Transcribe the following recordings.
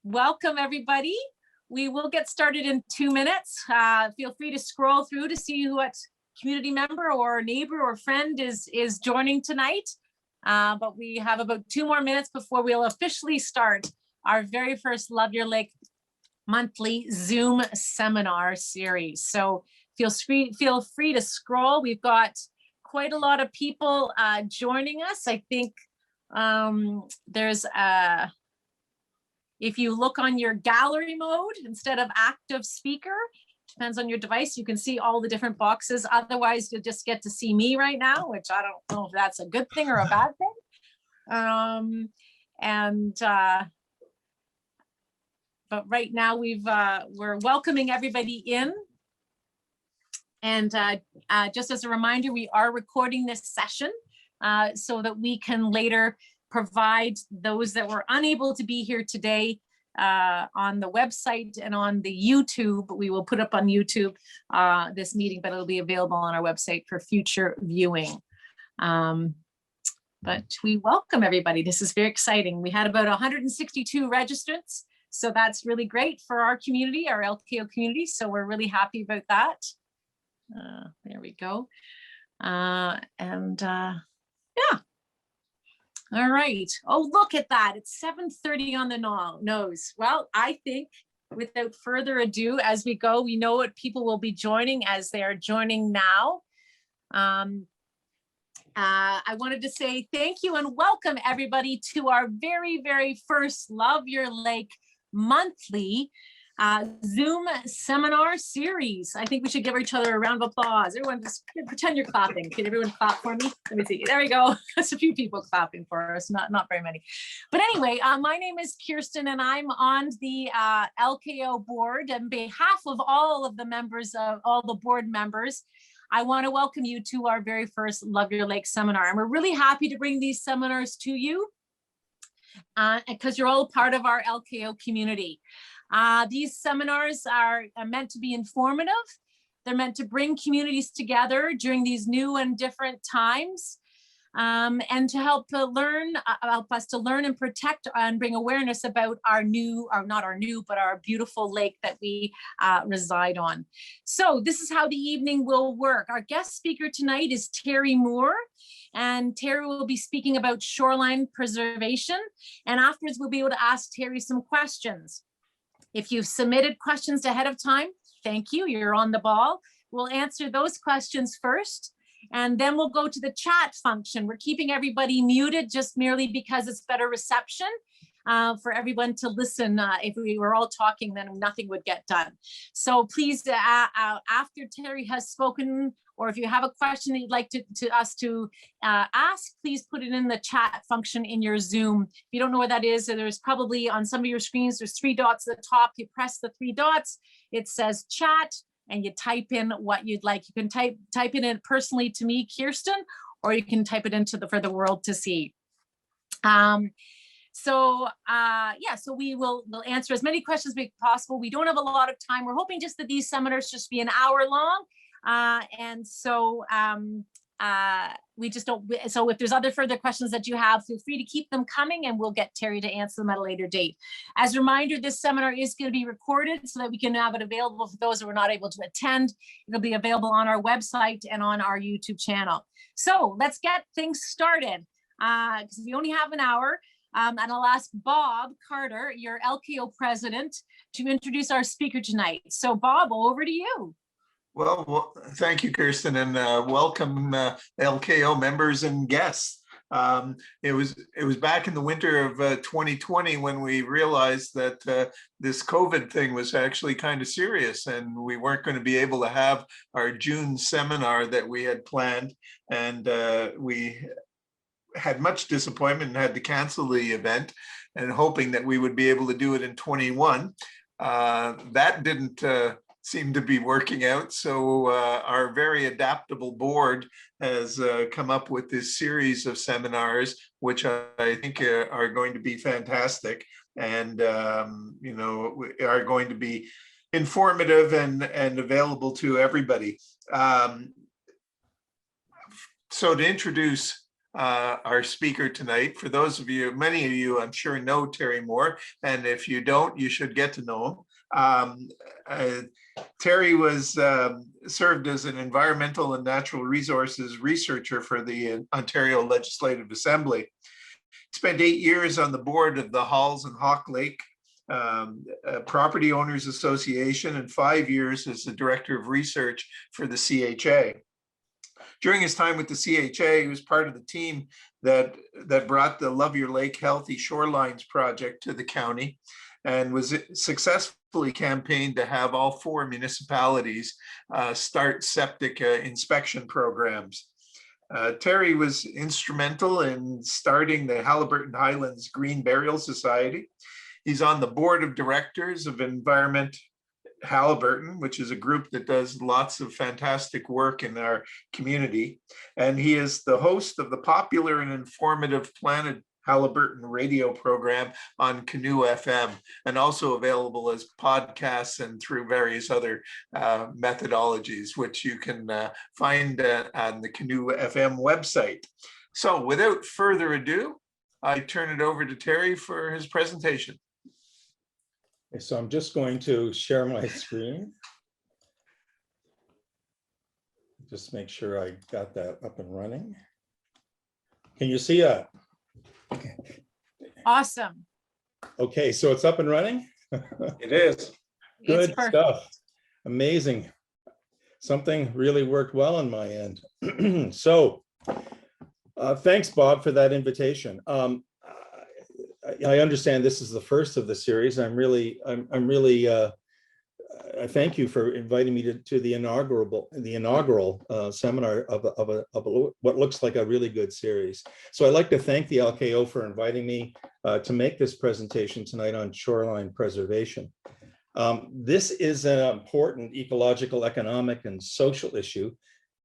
Welcome, everybody. We will get started in 2 minutes. Feel free to scroll through to see what community member or neighbor or friend is joining tonight. But we have about 2 more minutes before we'll officially start our very first Love Your Lake monthly Zoom seminar series. So feel free to scroll. We've got quite a lot of people joining us. I think there's if you look on your gallery mode instead of active speaker, depends on your device, you can see all the different boxes. Otherwise, you'll just get to see me right now, which I don't know if that's a good thing or a bad thing. But right now we're welcoming everybody in. And just as a reminder, we are recording this session so that we can later provide those that were unable to be here today on the website and on the YouTube. We will put up on YouTube this meeting, but it'll be available on our website for future viewing. But we welcome everybody. This is very exciting. We had about 162 registrants, so that's really great for our community, our LKO community. So we're really happy about that. There we go. Yeah. All right. Oh, look at that. It's 7:30 on the nose. Well, I think without further ado, as we go, we know what people will be joining as they are joining now. I wanted to say thank you and welcome everybody to our very, very first Love Your Lake monthly Zoom seminar series. I think we should give each other a round of applause. Everyone just pretend you're clapping. Can everyone clap for me? Let me see. There we go. There's a few people clapping for us, not very many. But anyway, my name is Kirsten and I'm on the LKO board. On behalf of all of the members, of all the board members, I want to welcome you to our very first Love Your Lake seminar. And we're really happy to bring these seminars to you because you're all part of our LKO community. These seminars are meant to be informative. They're meant to bring communities together during these new and different times, and to help us to learn and protect and bring awareness about our beautiful lake that we reside on. So this is how the evening will work. Our guest speaker tonight is Terry Moore. And Terry will be speaking about shoreline preservation. And afterwards, we'll be able to ask Terry some questions. If you've submitted questions ahead of time, thank you, you're on the ball. We'll answer those questions first, and then we'll go to the chat function. We're keeping everybody muted just merely because it's better reception for everyone to listen. If we were all talking, then nothing would get done. So please, after Terry has spoken, or if you have a question that you'd like us to ask, please put it in the chat function in your Zoom. If you don't know what that is, there's probably on some of your screens, there's 3 dots at the top. You press the 3 dots, it says chat, and you type in what you'd like. You can type it in personally to me, Kirsten, or you can type it into for the world to see. So we'll answer as many questions as possible. We don't have a lot of time. We're hoping just that these seminars just be an hour long. And so we just don't, so if there's other further questions that you have, feel free to keep them coming and we'll get Terry to answer them at a later date. As a reminder, this seminar is going to be recorded so that we can have it available for those who are not able to attend. It'll be available on our website and on our YouTube channel. So let's get things started because we only have an hour. And I'll ask Bob Carter, your LKO president, to introduce our speaker tonight. So Bob, over to you. Well, thank you, Kirsten, and welcome LKO members and guests. It was back in the winter of 2020 when we realized that this COVID thing was actually kind of serious, and we weren't going to be able to have our June seminar that we had planned, and we had much disappointment and had to cancel the event, and hoping that we would be able to do it in 21. That didn't seem to be working out. So our very adaptable board has come up with this series of seminars, which I think are going to be fantastic and, are going to be informative and available to everybody. So to introduce our speaker tonight. For those of you, many of you, I'm sure know Terry Moore, and if you don't, you should get to know him. Terry was served as an environmental and natural resources researcher for the Ontario Legislative Assembly. Spent 8 years on the board of the Halls and Hawk Lake Property Owners Association and 5 years as the director of research for the CHA. During his time with the CHA, he was part of the team that brought the Love Your Lake Healthy Shorelines project to the county, and was successfully campaigned to have all 4 municipalities start septic inspection programs. Terry was instrumental in starting the Haliburton Highlands Green Burial Society. He's on the board of directors of Environment Haliburton, which is a group that does lots of fantastic work in our community. And he is the host of the popular and informative Planet Haliburton radio program on Canoe FM, and also available as podcasts and through various other methodologies, which you can find on the Canoe FM website. So without further ado, I turn it over to Terry for his presentation. So I'm just going to share my screen. Just make sure I got that up and running. Can you see that? Okay. Awesome. Okay, so it's up and running? It is. Good stuff. Amazing. Something really worked well on my end. So thanks, Bob, for that invitation. I understand this is the first of the series. I thank you for inviting me to the inaugural seminar of what looks like a really good series. So I'd like to thank the LKO for inviting me to make this presentation tonight on shoreline preservation. This is an important ecological, economic, and social issue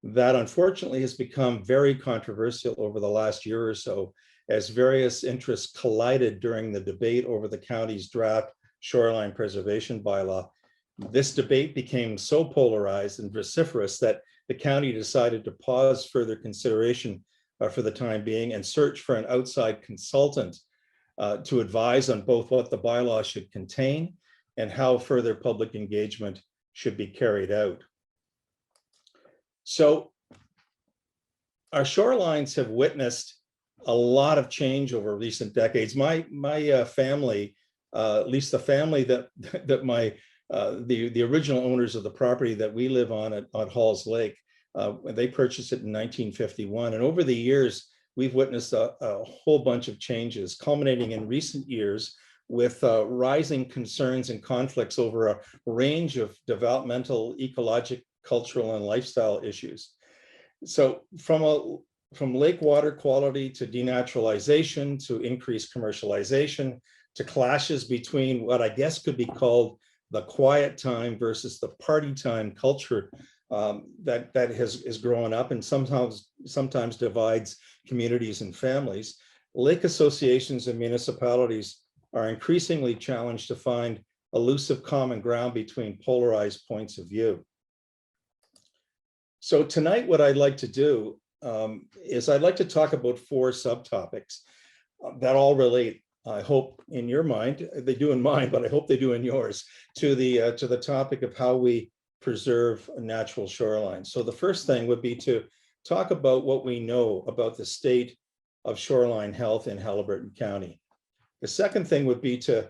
that unfortunately has become very controversial over the last year or so, as various interests collided during the debate over the county's draft shoreline preservation bylaw. This debate became so polarized and vociferous that the county decided to pause further consideration for the time being and search for an outside consultant to advise on both what the bylaw should contain and how further public engagement should be carried out. So our shorelines have witnessed a lot of change over recent decades. My family, at least the family that the original owners of the property that we live on at Halls Lake, they purchased it in 1951. And over the years, we've witnessed a whole bunch of changes, culminating in recent years with rising concerns and conflicts over a range of developmental, ecologic, cultural, and lifestyle issues. So from lake water quality to denaturalization to increased commercialization to clashes between what I guess could be called the quiet time versus the party time culture that has grown up and sometimes divides communities and families. Lake associations and municipalities are increasingly challenged to find elusive common ground between polarized points of view. So tonight, what I'd like to do is I'd like to talk about 4 subtopics that all relate, I hope in your mind, they do in mine, but I hope they do in yours, to the topic of how we preserve natural shorelines. So the first thing would be to talk about what we know about the state of shoreline health in Haliburton County. The second thing would be to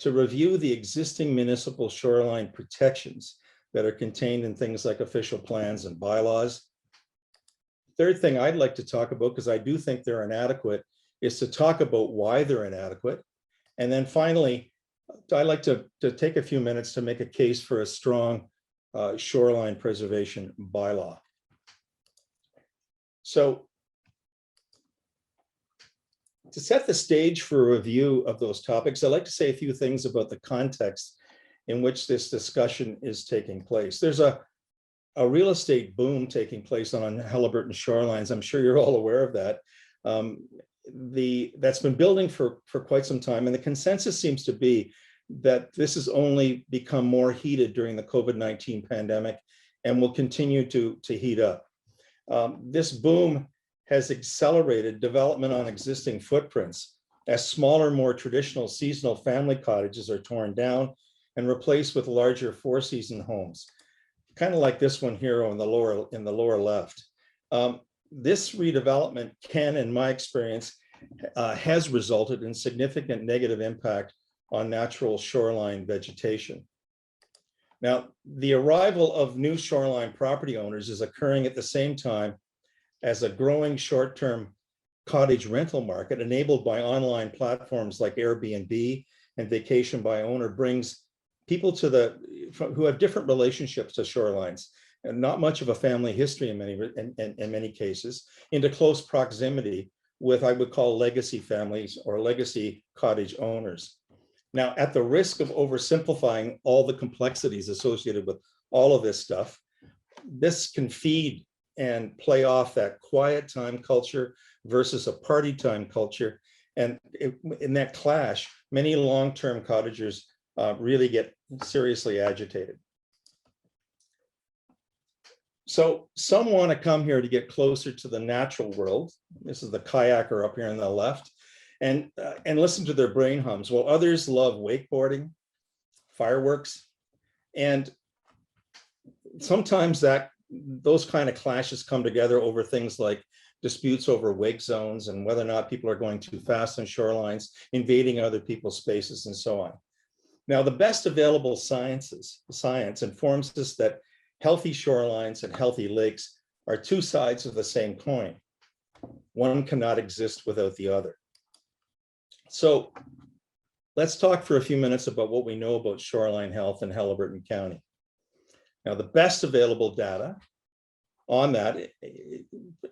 review the existing municipal shoreline protections that are contained in things like official plans and bylaws. Third thing I'd like to talk about, because I do think they're inadequate, is to talk about why they're inadequate. And then finally, I'd like to take a few minutes to make a case for a strong shoreline preservation bylaw. So to set the stage for a review of those topics, I'd like to say a few things about the context in which this discussion is taking place. There's a real estate boom taking place on Haliburton shorelines. I'm sure you're all aware of that. That's been building for quite some time, and the consensus seems to be that this has only become more heated during the COVID-19 pandemic and will continue to heat up. This boom has accelerated development on existing footprints as smaller, more traditional seasonal family cottages are torn down and replaced with larger four-season homes, kind of like this one here on the lower left. This redevelopment can, in my experience, has resulted in significant negative impact on natural shoreline vegetation. Now, the arrival of new shoreline property owners is occurring at the same time as a growing short-term cottage rental market enabled by online platforms like Airbnb and Vacation by Owner brings people to who have different relationships to shorelines and not much of a family history in many cases into close proximity with, I would call, legacy families or legacy cottage owners. Now, at the risk of oversimplifying all the complexities associated with all of this stuff, this can feed and play off that quiet time culture versus a party time culture. And in that clash, many long-term cottagers really get seriously agitated. So some want to come here to get closer to the natural world. This is the kayaker up here on the left, and listen to their brain hums, while others love wakeboarding, fireworks, and sometimes those kind of clashes come together over things like disputes over wake zones and whether or not people are going too fast on shorelines, invading other people's spaces, and so on. Now, the best available science informs us that healthy shorelines and healthy lakes are two sides of the same coin. One cannot exist without the other. So let's talk for a few minutes about what we know about shoreline health in Haliburton County. Now, the best available data on that,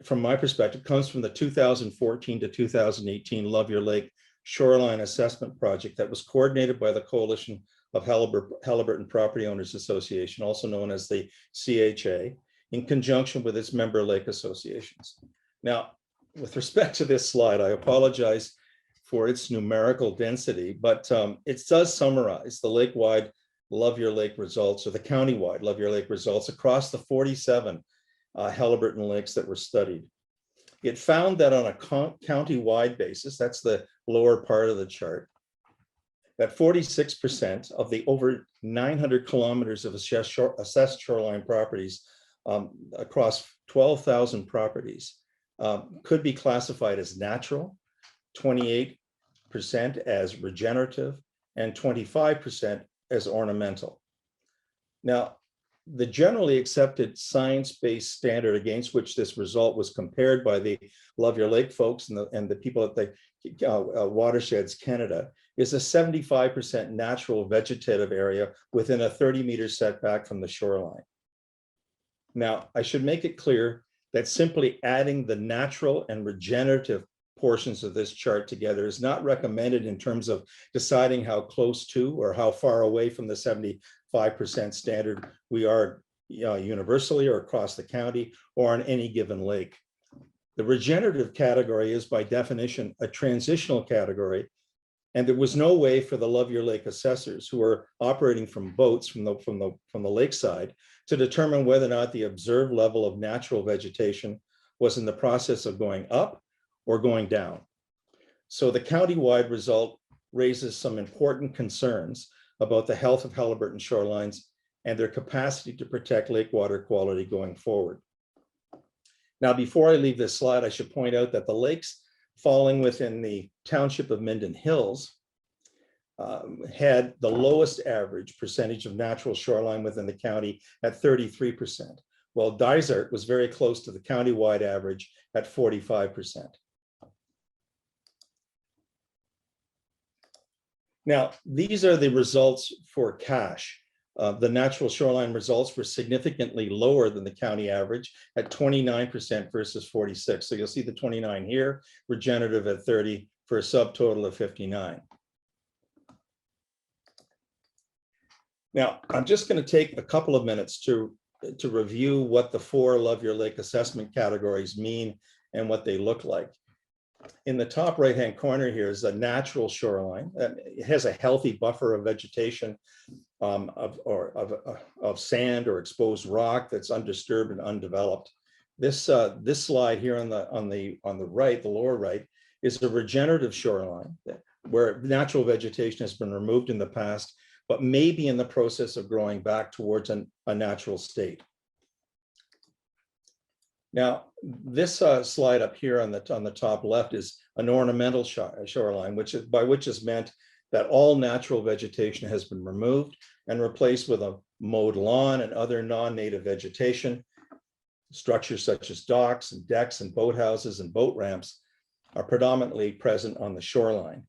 from my perspective, comes from the 2014 to 2018 Love Your Lake Shoreline Assessment Project that was coordinated by the Coalition of Haliburton Property Owners Association, also known as the CHA, in conjunction with its member lake associations. Now, with respect to this slide, I apologize for its numerical density, but it does summarize the lake-wide Love Your Lake results, or the county-wide Love Your Lake results across the 47 Haliburton lakes that were studied. It found that on a county-wide basis, that's the lower part of the chart, that 46% of the over 900 kilometers of assessed shoreline properties across 12,000 properties could be classified as natural, 28% as regenerative, and 25% as ornamental. Now, the generally accepted science-based standard against which this result was compared by the Love Your Lake folks and the people at the Watersheds Canada is a 75% natural vegetative area within a 30-meter setback from the shoreline. Now, I should make it clear that simply adding the natural and regenerative portions of this chart together is not recommended in terms of deciding how close to or how far away from the 75% standard we are universally or across the county or on any given lake. The regenerative category is by definition a transitional category, and there was no way for the Love Your Lake assessors who are operating from boats from the lakeside to determine whether or not the observed level of natural vegetation was in the process of going up or going down. So the county-wide result raises some important concerns about the health of Haliburton shorelines and their capacity to protect lake water quality going forward. Now, before I leave this slide, I should point out that the lakes falling within the township of Minden Hills had the lowest average percentage of natural shoreline within the county at 33%, while Dysart was very close to the county-wide average at 45%. Now, these are the results for cash. The natural shoreline results were significantly lower than the county average at 29% versus 46. So you'll see the 29 here, regenerative at 30 for a subtotal of 59. Now, I'm just going to take a couple of minutes to review what the 4 Love Your Lake assessment categories mean and what they look like. In the top right-hand corner here is a natural shoreline. It has a healthy buffer of vegetation of sand or exposed rock that's undisturbed and undeveloped. this slide here on the right, the lower right, is a regenerative shoreline where natural vegetation has been removed in the past, but may be in the process of growing back towards a natural state. Now, this slide up here on the top left is an ornamental shoreline, by which is meant that all natural vegetation has been removed and replaced with a mowed lawn and other non-native vegetation. Structures such as docks and decks and boathouses and boat ramps are predominantly present on the shoreline.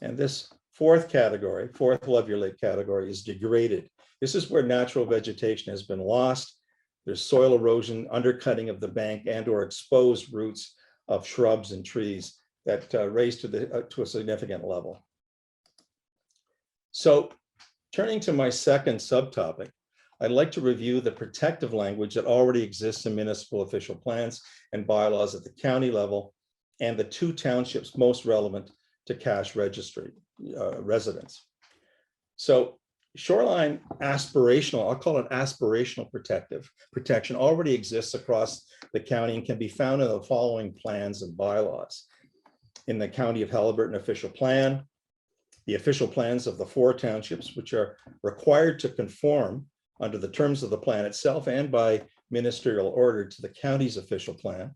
And this fourth Love Your Lake category, is degraded. This is where natural vegetation has been lost. There's soil erosion, undercutting of the bank, and or exposed roots of shrubs and trees that raise to a significant level. So turning to my second subtopic, I'd like to review the protective language that already exists in municipal official plans and bylaws at the county level and the 2 townships most relevant to cash registry residents. So shoreline aspirational, I'll call it aspirational protection, already exists across the county and can be found in the following plans and bylaws. In the County of Haliburton official plan, the official plans of the 4 townships, which are required to conform under the terms of the plan itself and by ministerial order to the county's official plan.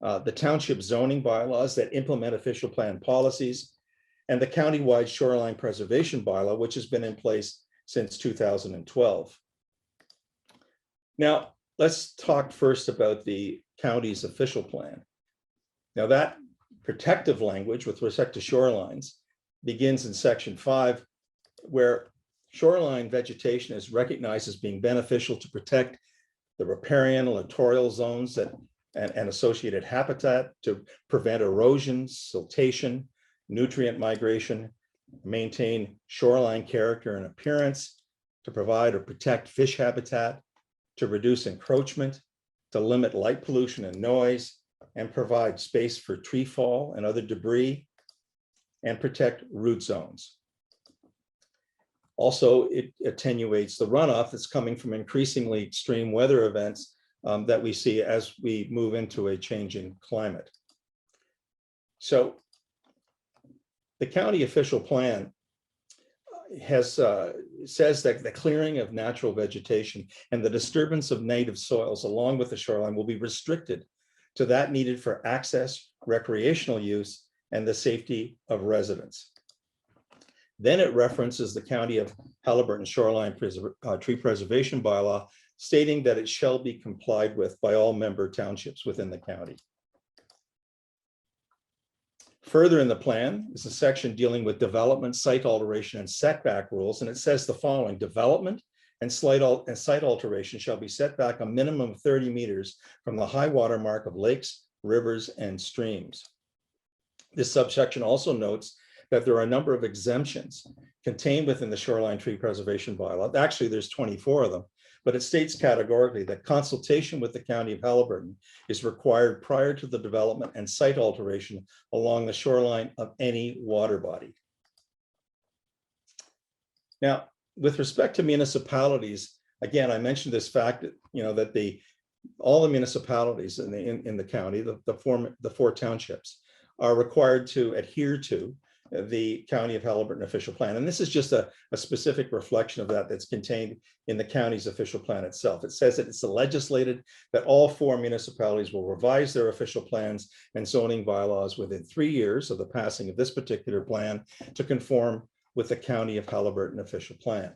The township zoning bylaws that implement official plan policies, and the countywide shoreline preservation bylaw, which has been in place since 2012. Now, let's talk first about the county's official plan. Now, that protective language with respect to shorelines begins in section 5, where shoreline vegetation is recognized as being beneficial to protect the riparian and littoral zones and associated habitat, to prevent erosion, siltation, nutrient migration, maintain shoreline character and appearance, to provide or protect fish habitat, to reduce encroachment, to limit light pollution and noise, and provide space for tree fall and other debris, and protect root zones. Also, it attenuates the runoff that's coming from increasingly extreme weather events that we see as we move into a changing climate. So the county official plan says that the clearing of natural vegetation and the disturbance of native soils along with the shoreline will be restricted to that needed for access, recreational use, and the safety of residents. Then it references the County of Haliburton Shoreline Tree Preservation Bylaw, stating that it shall be complied with by all member townships within the county. Further in the plan is a section dealing with development, site alteration, and setback rules, and it says the following: development and site alteration shall be set back a minimum of 30 meters from the high water mark of lakes, rivers, and streams. This subsection also notes that there are a number of exemptions contained within the Shoreline Tree Preservation Bylaw. Actually, there's 24 of them, but it states categorically that consultation with the County of Haliburton is required prior to the development and site alteration along the shoreline of any water body. Now, with respect to municipalities, again, I mentioned this fact that, that all the municipalities in the county, the 4 townships, are required to adhere to the County of Haliburton official plan. And this is just a specific reflection of that's contained in the county's official plan itself. It says that it's legislated that all 4 municipalities will revise their official plans and zoning bylaws within 3 years of the passing of this particular plan to conform with the County of Haliburton official plan.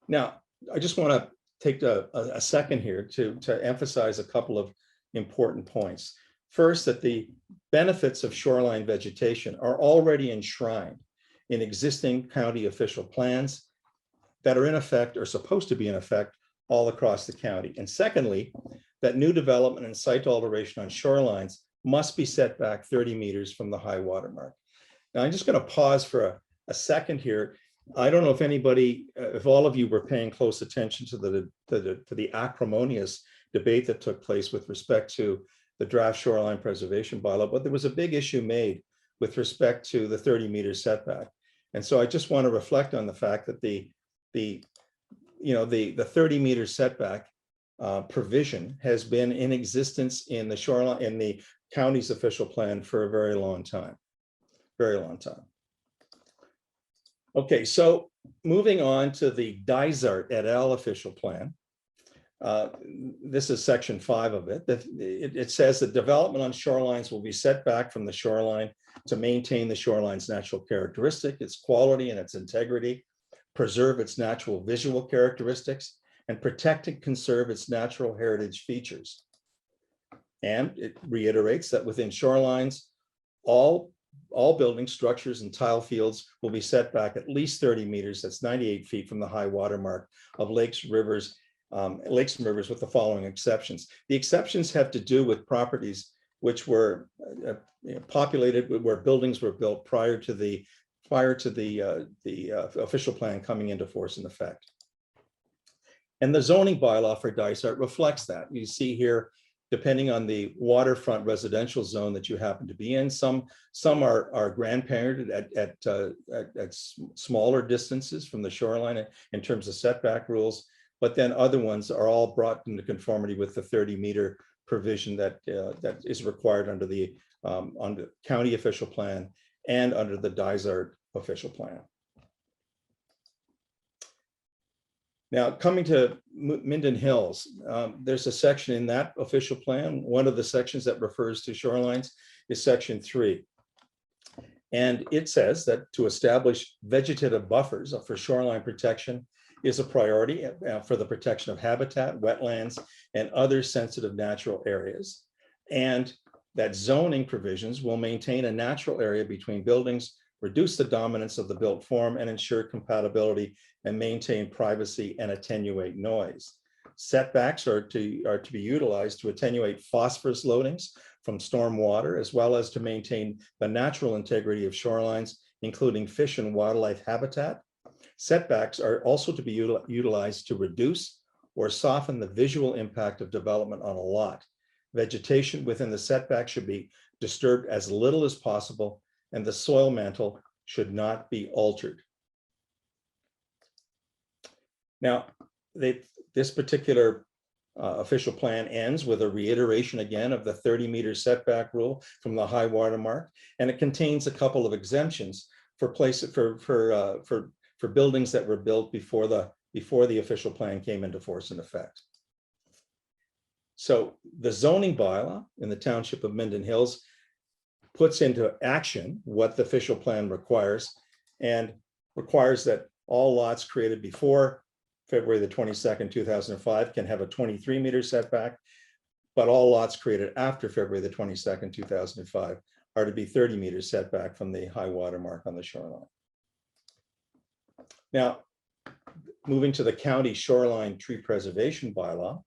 Now, I just want to take a second here to emphasize a couple of important points. First, that the benefits of shoreline vegetation are already enshrined in existing county official plans that are in effect or supposed to be in effect all across the county. And secondly, that new development and site alteration on shorelines must be set back 30 meters from the high water mark. Now, I'm just going to pause for a second here. I don't know if anybody, if all of you were paying close attention to the acrimonious debate that took place with respect to the draft shoreline preservation bylaw, but there was a big issue made with respect to the 30-meter setback. And so I just want to reflect on the fact that the 30-meter setback provision has been in existence in the shoreline, in the county's official plan for a very long time, very long time. Okay, so moving on to the Dysart et al. Official plan. This is section 5 of it. It says that development on shorelines will be set back from the shoreline to maintain the shoreline's natural characteristic, its quality and its integrity, preserve its natural visual characteristics, and protect and conserve its natural heritage features. And it reiterates that within shorelines, all building structures and tile fields will be set back at least 30 meters, that's 98 feet from the high water mark of lakes, rivers, lakes and rivers, with the following exceptions. The exceptions have to do with properties which were populated, where buildings were built prior to the official plan coming into force in effect. And the zoning bylaw for Dysart reflects that. You see here, depending on the waterfront residential zone that you happen to be in, some are grandparented at smaller distances from the shoreline in terms of setback rules, but then other ones are all brought into conformity with the 30-meter provision that is required under the county official plan and under the Dysart official plan. Now, coming to Minden Hills, there's a section in that official plan. One of the sections that refers to shorelines is section 3. And it says that to establish vegetative buffers for shoreline protection is a priority for the protection of habitat, wetlands, and other sensitive natural areas. And that zoning provisions will maintain a natural area between buildings, reduce the dominance of the built form, and ensure compatibility and maintain privacy and attenuate noise. Setbacks are to be utilized to attenuate phosphorus loadings from storm water, as well as to maintain the natural integrity of shorelines, including fish and wildlife habitat. Setbacks are also to be utilized to reduce or soften the visual impact of development on a lot. Vegetation within the setback should be disturbed as little as possible, and the soil mantle should not be altered. Now, this particular official plan ends with a reiteration again of the 30-meter setback rule from the high water mark, and it contains a couple of exemptions for buildings that were built before the official plan came into force in effect. So the zoning bylaw in the township of Minden Hills puts into action what the official plan requires, and requires that all lots created before February the 22nd, 2005 can have a 23-meter setback, but all lots created after February the 22nd, 2005 are to be 30 meters setback from the high water mark on the shoreline. Now, moving to the county shoreline tree preservation bylaw.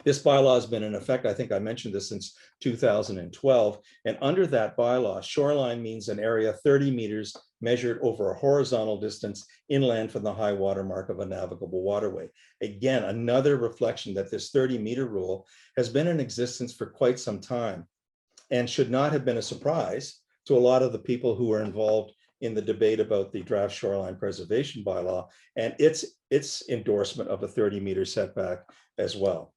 This bylaw has been in effect, I think I mentioned this, since 2012. And under that bylaw, shoreline means an area 30 meters measured over a horizontal distance inland from the high water mark of a navigable waterway. Again, another reflection that this 30-meter rule has been in existence for quite some time and should not have been a surprise to a lot of the people who were involved in the debate about the draft shoreline preservation bylaw and its endorsement of a 30-meter setback as well.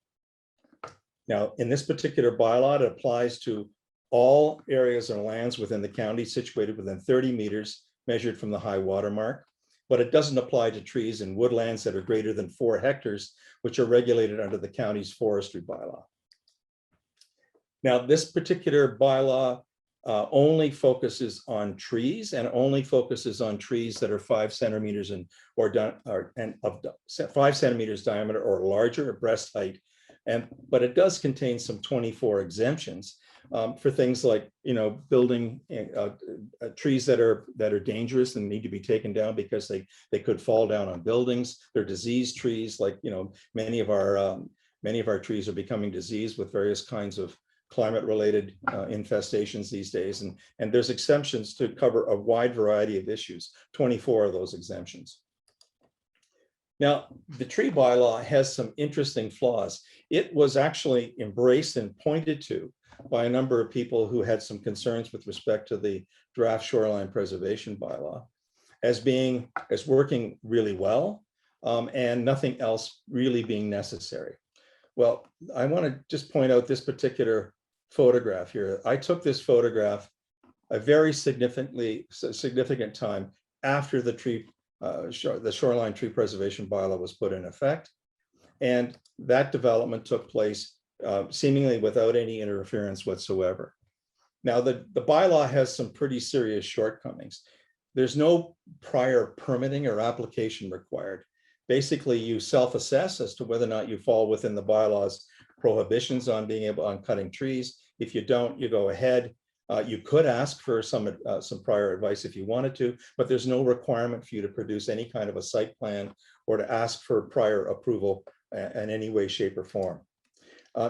Now, in this particular bylaw, it applies to all areas and lands within the county situated within 30 meters measured from the high water mark, but it doesn't apply to trees and woodlands that are greater than 4 hectares, which are regulated under the county's forestry bylaw. Now, this particular bylaw only focuses on trees, and only focuses on trees that are 5 centimeters of 5 centimeters diameter or larger at breast height. But it does contain some 24 exemptions for things like, building trees that are dangerous and need to be taken down because they could fall down on buildings. They're diseased trees, like many of our trees are becoming diseased with various kinds of climate-related infestations these days, and there's exemptions to cover a wide variety of issues. 24 of those exemptions. Now, the tree bylaw has some interesting flaws. It was actually embraced and pointed to by a number of people who had some concerns with respect to the draft shoreline preservation bylaw as working really well, and nothing else really being necessary. Well, I want to just point out this particular photograph here. I took this photograph a very significant time after the shoreline tree preservation bylaw was put in effect. And that development took place seemingly without any interference whatsoever. Now, the bylaw has some pretty serious shortcomings. There's no prior permitting or application required. Basically, you self-assess as to whether or not you fall within the bylaw's prohibitions on cutting trees. If you don't, you go ahead. You could ask for some prior advice if you wanted to, but there's no requirement for you to produce any kind of a site plan or to ask for prior approval in any way, shape, or form.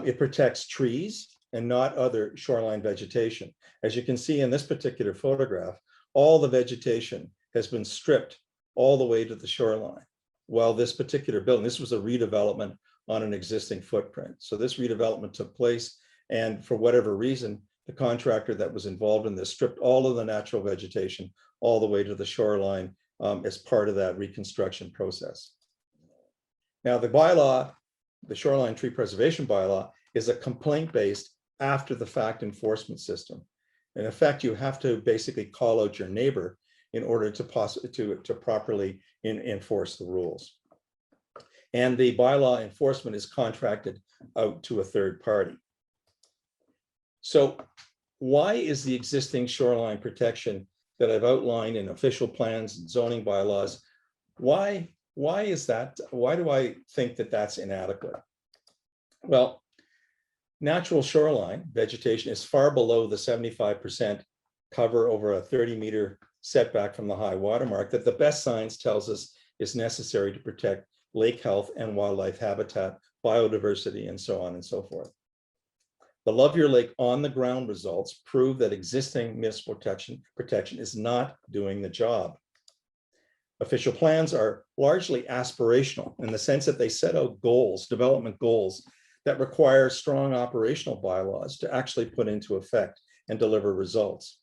It protects trees and not other shoreline vegetation. As you can see in this particular photograph, all the vegetation has been stripped all the way to the shoreline. While this particular building, this was a redevelopment on an existing footprint. So this redevelopment took place, and for whatever reason, the contractor that was involved in this stripped all of the natural vegetation all the way to the shoreline as part of that reconstruction process. Now, the bylaw, the shoreline tree preservation bylaw, is a complaint-based after the fact enforcement system. In effect, you have to basically call out your neighbor in order to properly enforce the rules. And the bylaw enforcement is contracted out to a third party. So why is the existing shoreline protection that I've outlined in official plans and zoning bylaws, why is that? Why do I think that that's inadequate? Well, natural shoreline vegetation is far below the 75% cover over a 30-meter setback from the high water mark that the best science tells us is necessary to protect lake health and wildlife habitat, biodiversity, and so on and so forth. The Love Your Lake on the ground results prove that existing municipal protection is not doing the job. Official plans are largely aspirational in the sense that they set out goals, development goals, that require strong operational bylaws to actually put into effect and deliver results.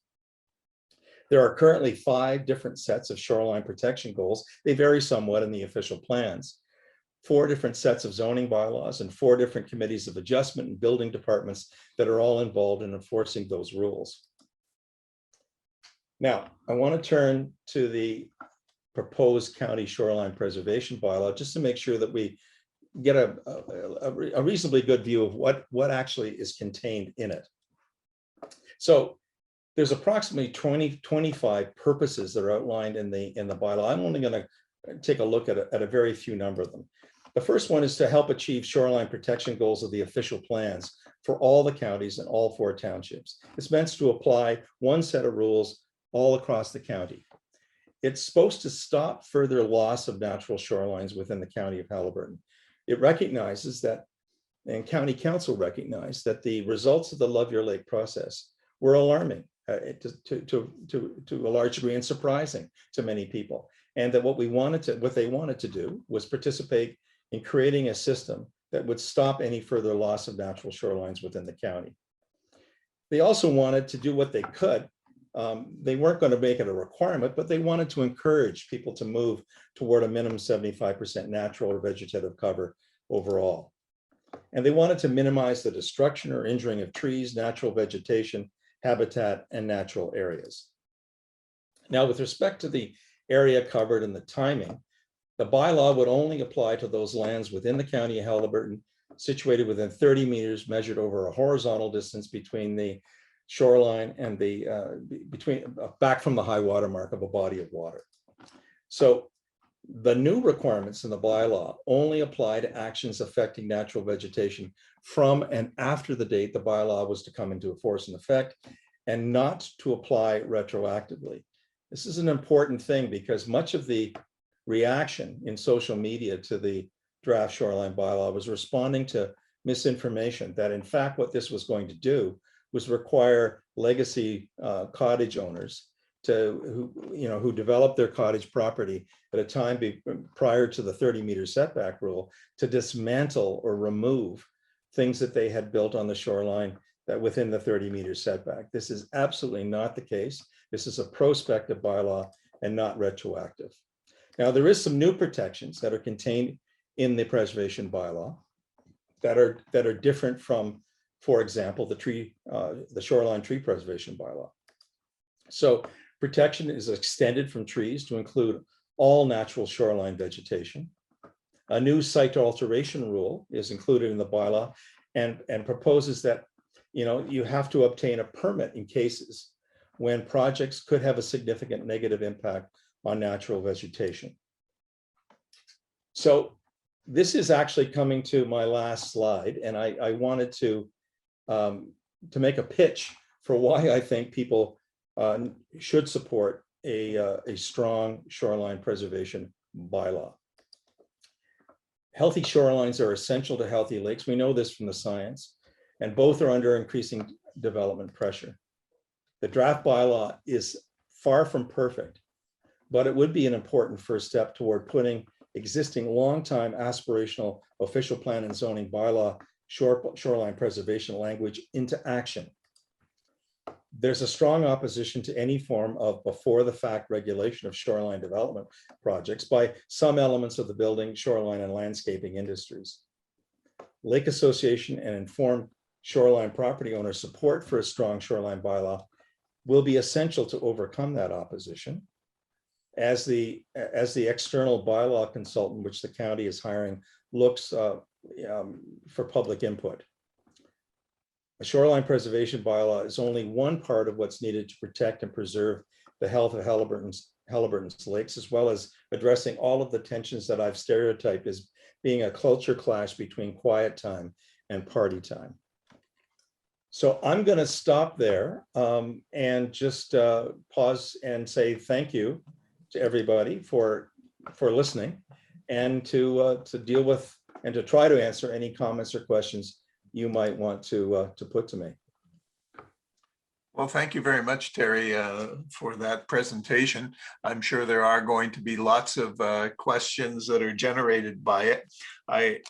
There are currently 5 different sets of shoreline protection goals. They vary somewhat in the official plans. 4 different sets of zoning bylaws and 4 different committees of adjustment and building departments that are all involved in enforcing those rules. Now, I want to turn to the proposed county shoreline preservation bylaw just to make sure that we get a reasonably good view of what actually is contained in it. So there's approximately 25 purposes that are outlined in the bylaw. I'm only going to take a look at a very few number of them. The first one is to help achieve shoreline protection goals of the official plans for all the counties and all 4 townships. It's meant to apply one set of rules all across the county. It's supposed to stop further loss of natural shorelines within the county of Haliburton. It recognizes that, and county council recognized that the results of the Love Your Lake process were alarming to a large degree and surprising to many people. And that what they wanted to do was participate in creating a system that would stop any further loss of natural shorelines within the county. They also wanted to do what they could. They weren't going to make it a requirement, but they wanted to encourage people to move toward a minimum 75% natural or vegetative cover overall. And they wanted to minimize the destruction or injuring of trees, natural vegetation, habitat, and natural areas. Now, with respect to the area covered and the timing, the bylaw would only apply to those lands within the county of Haliburton situated within 30 meters measured over a horizontal distance between the shoreline and the back from the high water mark of a body of water. So the new requirements in the bylaw only apply to actions affecting natural vegetation from and after the date the bylaw was to come into force and effect, and not to apply retroactively. This is an important thing because much of the reaction in social media to the draft shoreline bylaw was responding to misinformation that in fact what this was going to do was require legacy cottage owners who developed their cottage property at a time prior to the 30-meter setback rule to dismantle or remove things that they had built on the shoreline that within the 30-meter setback. This is absolutely not the case. This is a prospective bylaw and not retroactive. Now, there is some new protections that are contained in the preservation bylaw. that are different from, for example, the shoreline tree preservation bylaw. So protection is extended from trees to include all natural shoreline vegetation. A new site alteration rule is included in the bylaw and proposes that, you have to obtain a permit in cases when projects could have a significant negative impact on natural vegetation. So this is actually coming to my last slide, and I wanted to make a pitch for why I think people should support a strong shoreline preservation bylaw. Healthy shorelines are essential to healthy lakes. We know this from the science, and both are under increasing development pressure. The draft bylaw is far from perfect, but it would be an important first step toward putting existing long-time aspirational official plan and zoning bylaw shoreline preservation language into action. There's a strong opposition to any form of before-the-fact regulation of shoreline development projects by some elements of the building, shoreline, and landscaping industries. Lake Association and informed shoreline property owner support for a strong shoreline bylaw will be essential to overcome that opposition. As the external bylaw consultant, which the county is hiring, looks for public input. A shoreline preservation bylaw is only one part of what's needed to protect and preserve the health of Halliburton's lakes, as well as addressing all of the tensions that I've stereotyped as being a culture clash between quiet time and party time. So I'm going to stop there and just pause and say thank you to everybody for listening, and to deal with and to try to answer any comments or questions you might want to put to me. Well, thank you very much, Terry, for that presentation. I'm sure there are going to be lots of questions that are generated by it. I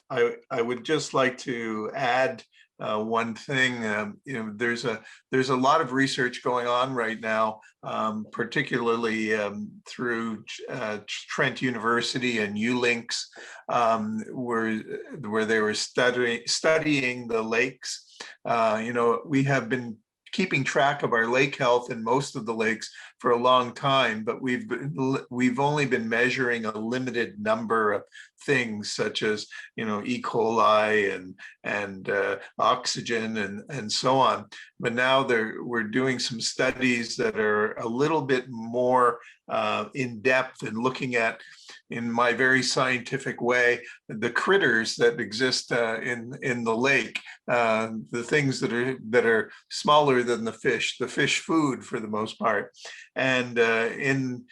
would just like to add one thing. There's a lot of research going on right now, particularly through Trent University and ULinks, where they were studying the lakes. We have been keeping track of our lake health in most of the lakes for a long time, but we've only been measuring a limited number of things, such as E. coli and oxygen and so on. But now we're doing some studies that are a little bit more in depth and looking at, in my very scientific way, the critters that exist in the lake, the things that are smaller than the fish food for the most part. And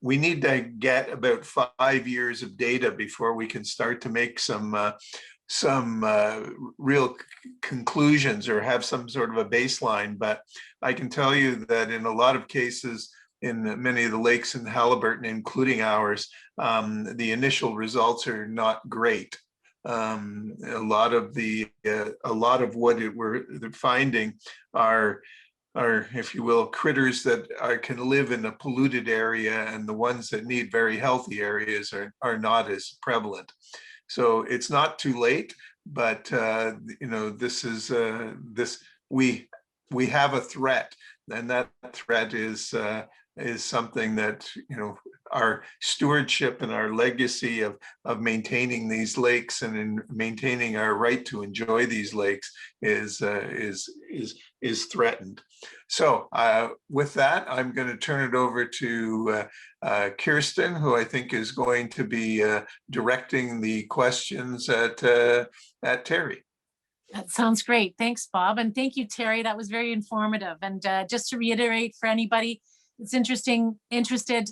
we need to get about 5 years of data before we can start to make some real conclusions or have some sort of a baseline. But I can tell you that in a lot of cases, in many of the lakes in Halliburton, including ours, the initial results are not great. A lot of what we're finding are, if you will, critters that can live in a polluted area, and the ones that need very healthy areas are not as prevalent. So it's not too late, but we have a threat, and that threat is something that our stewardship and our legacy of maintaining these lakes and in maintaining our right to enjoy these lakes is threatened. So with that, I'm going to turn it over to Kirsten, who I think is going to be directing the questions at Terry. That sounds great. Thanks, Bob. And thank you, Terry. That was very informative. And just to reiterate for anybody that's interested,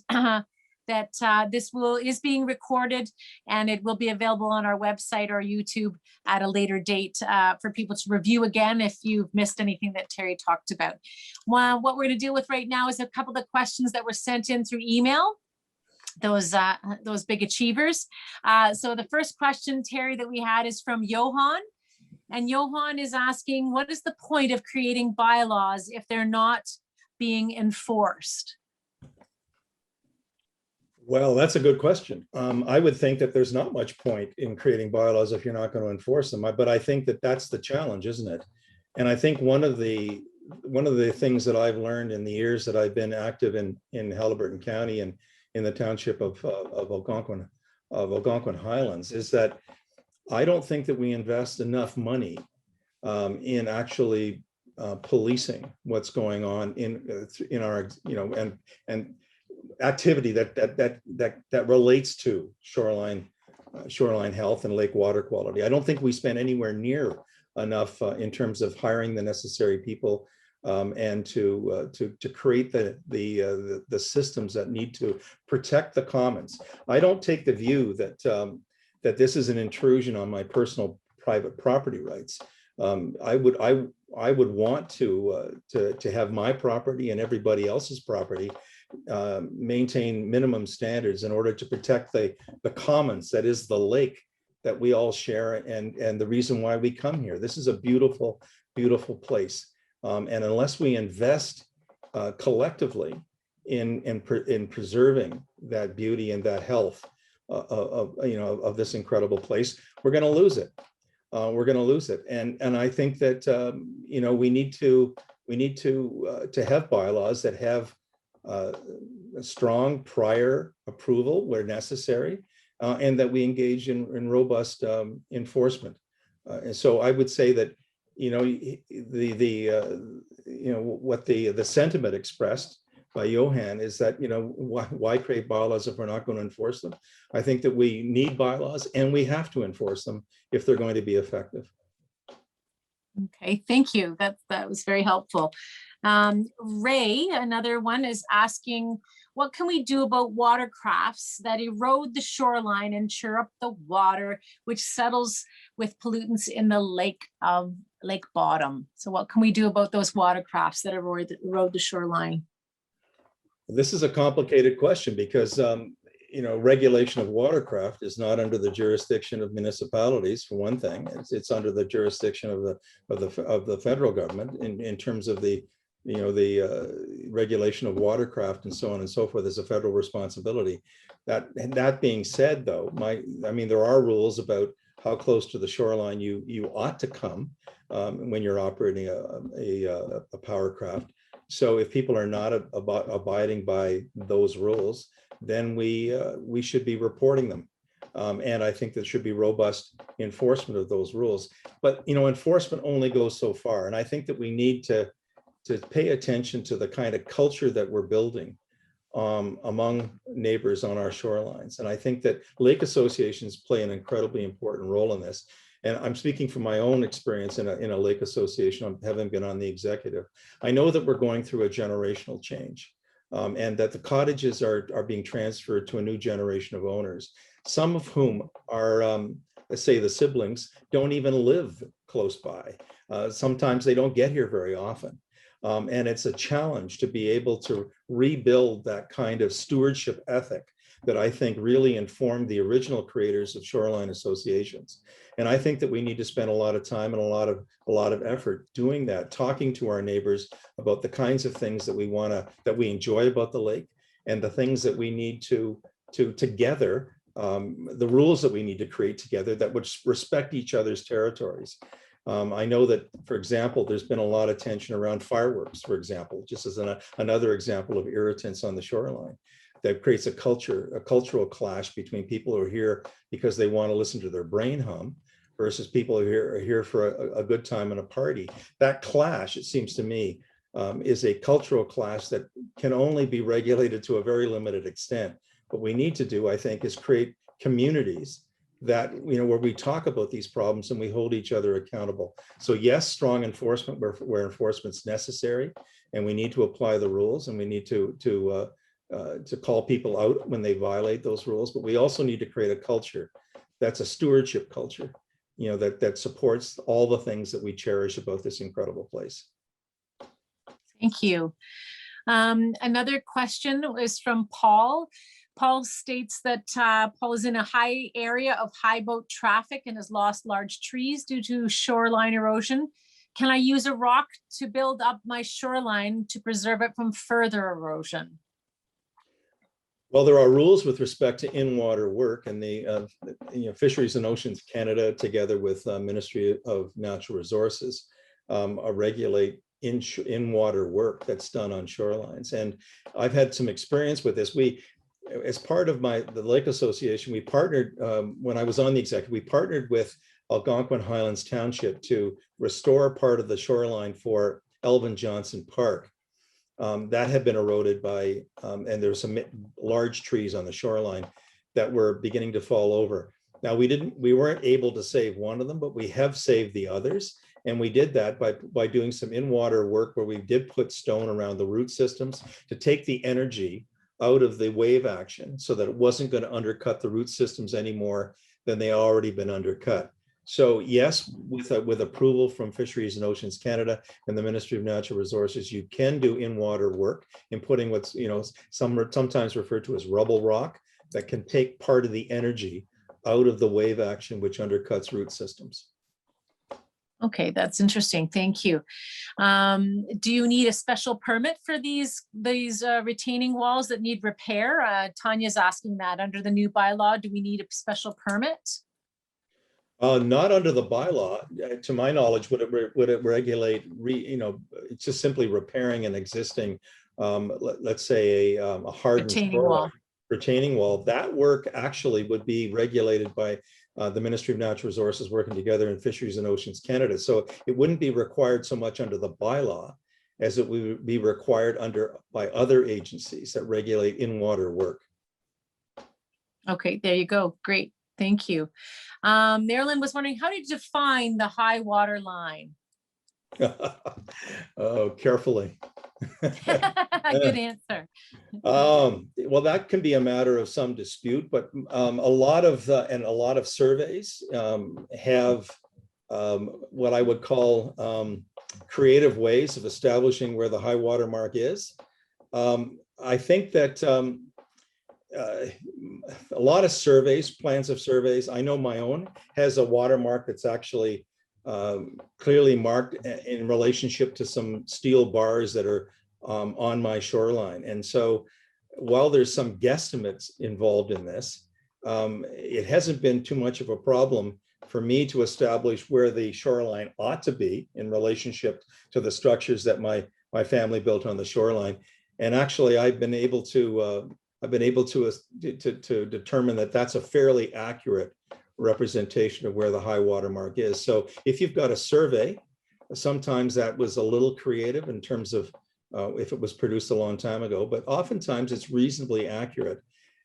that this is being recorded, and it will be available on our website or YouTube at a later date for people to review again if you've missed anything that Terry talked about. What we're going to deal with right now is a couple of questions that were sent in through email, those big achievers. So the first question, Terry, that we had is from Johan. And Johan is asking, what is the point of creating bylaws if they're not being enforced? Well, that's a good question. I would think that there's not much point in creating bylaws if you're not going to enforce them. But I think that that's the challenge, isn't it? And I think one of the things that I've learned in the years that I've been active in Haliburton County and in the township of Algonquin Highlands is that I don't think that we invest enough money in actually policing what's going on in our, and activity that relates to shoreline health and lake water quality. I don't think we spend anywhere near enough in terms of hiring the necessary people and to create the systems that need to protect the commons. I don't take the view that this is an intrusion on my personal private property rights. I would want to have my property and everybody else's property maintain minimum standards in order to protect the commons, that is the lake that we all share, and the reason why we come here. This is a beautiful, beautiful place. And unless we invest collectively in preserving that beauty and that health of this incredible place, we're going to lose it. We're going to lose it. And I think that we need to have bylaws that have a strong prior approval where necessary, and that we engage in robust enforcement. And so I would say that what the sentiment expressed by Johan is that why create bylaws if we're not going to enforce them? I think that we need bylaws and we have to enforce them if they're going to be effective. Okay, thank you. That was very helpful. Ray, another one, is asking, what can we do about watercrafts that erode the shoreline and cheer up the water, which settles with pollutants in the lake bottom? So what can we do about those watercrafts that erode the shoreline? This is a complicated question because regulation of watercraft is not under the jurisdiction of municipalities, for one thing. It's under the jurisdiction of the federal government in terms of the regulation of watercraft and so on and so forth is a federal responsibility. That being said, though, there are rules about how close to the shoreline you ought to come when you're operating a power craft. So if people are not abiding by those rules, then we should be reporting them. And I think there should be robust enforcement of those rules. But enforcement only goes so far. And I think that we need to pay attention to the kind of culture that we're building among neighbors on our shorelines. And I think that lake associations play an incredibly important role in this. And I'm speaking from my own experience in a lake association, having been on the executive. I know that we're going through a generational change and that the cottages are being transferred to a new generation of owners, some of whom are, let's say the siblings, don't even live close by. Sometimes they don't get here very often. And it's a challenge to be able to rebuild that kind of stewardship ethic that I think really informed the original creators of shoreline associations. And I think that we need to spend a lot of time and a lot of effort doing that, talking to our neighbors about the kinds of things that we enjoy about the lake, and the things that we need to together, the rules that we need to create together that would respect each other's territories. I know that, for example, there's been a lot of tension around fireworks, for example, just as another example of irritants on the shoreline. That creates a cultural clash between people who are here because they want to listen to their brain hum versus people who are here for a good time and a party. That clash, it seems to me, is a cultural clash that can only be regulated to a very limited extent. What we need to do, I think, is create communities that, where we talk about these problems and we hold each other accountable. So yes, strong enforcement where enforcement's necessary, and we need to apply the rules, and we need to call people out when they violate those rules. But we also need to create a culture that's a stewardship culture, that supports all the things that we cherish about this incredible place. Thank you. Another question is from Paul. Paul states that Paul is in a high area of high boat traffic and has lost large trees due to shoreline erosion. Can I use a rock to build up my shoreline to preserve it from further erosion? Well, there are rules with respect to in-water work, and the Fisheries and Oceans Canada, together with Ministry of Natural Resources, regulate in-water work that's done on shorelines. And I've had some experience with this. We, as part of the Lake Association, we partnered, when I was on the executive, we partnered with Algonquin Highlands Township to restore part of the shoreline for Elvin Johnson Park. That had been eroded by, and there were some large trees on the shoreline that were beginning to fall over. Now we weren't able to save one of them, but we have saved the others. And we did that by doing some in-water work where we did put stone around the root systems to take the energy out of the wave action so that it wasn't going to undercut the root systems any more than they already been undercut. So yes, with approval from Fisheries and Oceans Canada and the Ministry of Natural Resources, you can do in-water work in putting what's, sometimes referred to as rubble rock that can take part of the energy out of the wave action, which undercuts root systems. Okay, that's interesting. Thank you. Do you need a special permit for these retaining walls that need repair? Tanya's asking that under the new bylaw. Do we need a special permit? Not under the bylaw. To my knowledge, would it regulate? It's just simply repairing an existing, let's say a hardened retaining wall. That work actually would be regulated by the Ministry of Natural Resources working together in Fisheries and Oceans Canada. So it wouldn't be required so much under the bylaw as it would be required by other agencies that regulate in-water work. Okay, there you go. Great. Thank you. Marilyn was wondering, how do you define the high water line? Oh, carefully. Good answer. Well, that can be a matter of some dispute, but a lot of surveys have what I would call creative ways of establishing where the high water mark is. I think that a lot of surveys, plans of surveys, I know my own has a watermark that's actually clearly marked in relationship to some steel bars that are on my shoreline. And so while there's some guesstimates involved in this, it hasn't been too much of a problem for me to establish where the shoreline ought to be in relationship to the structures that my family built on the shoreline. And actually, I've been able to determine that that's a fairly accurate representation of where the high water mark is. So if you've got a survey, sometimes that was a little creative in terms of if it was produced a long time ago, but oftentimes it's reasonably accurate.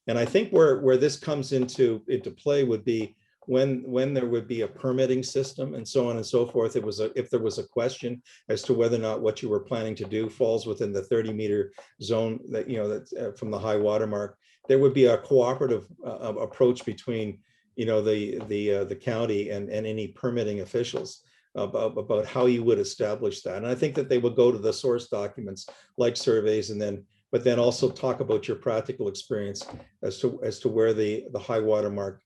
And I think where this comes into play would be when there would be a permitting system and so on and so forth. If there was a question as to whether or not what you were planning to do falls within the 30-meter zone that from the high water mark, there would be a cooperative approach between the county and any permitting officials about how you would establish that. And I think that they would go to the source documents like surveys, but then also talk about your practical experience as to where the high water mark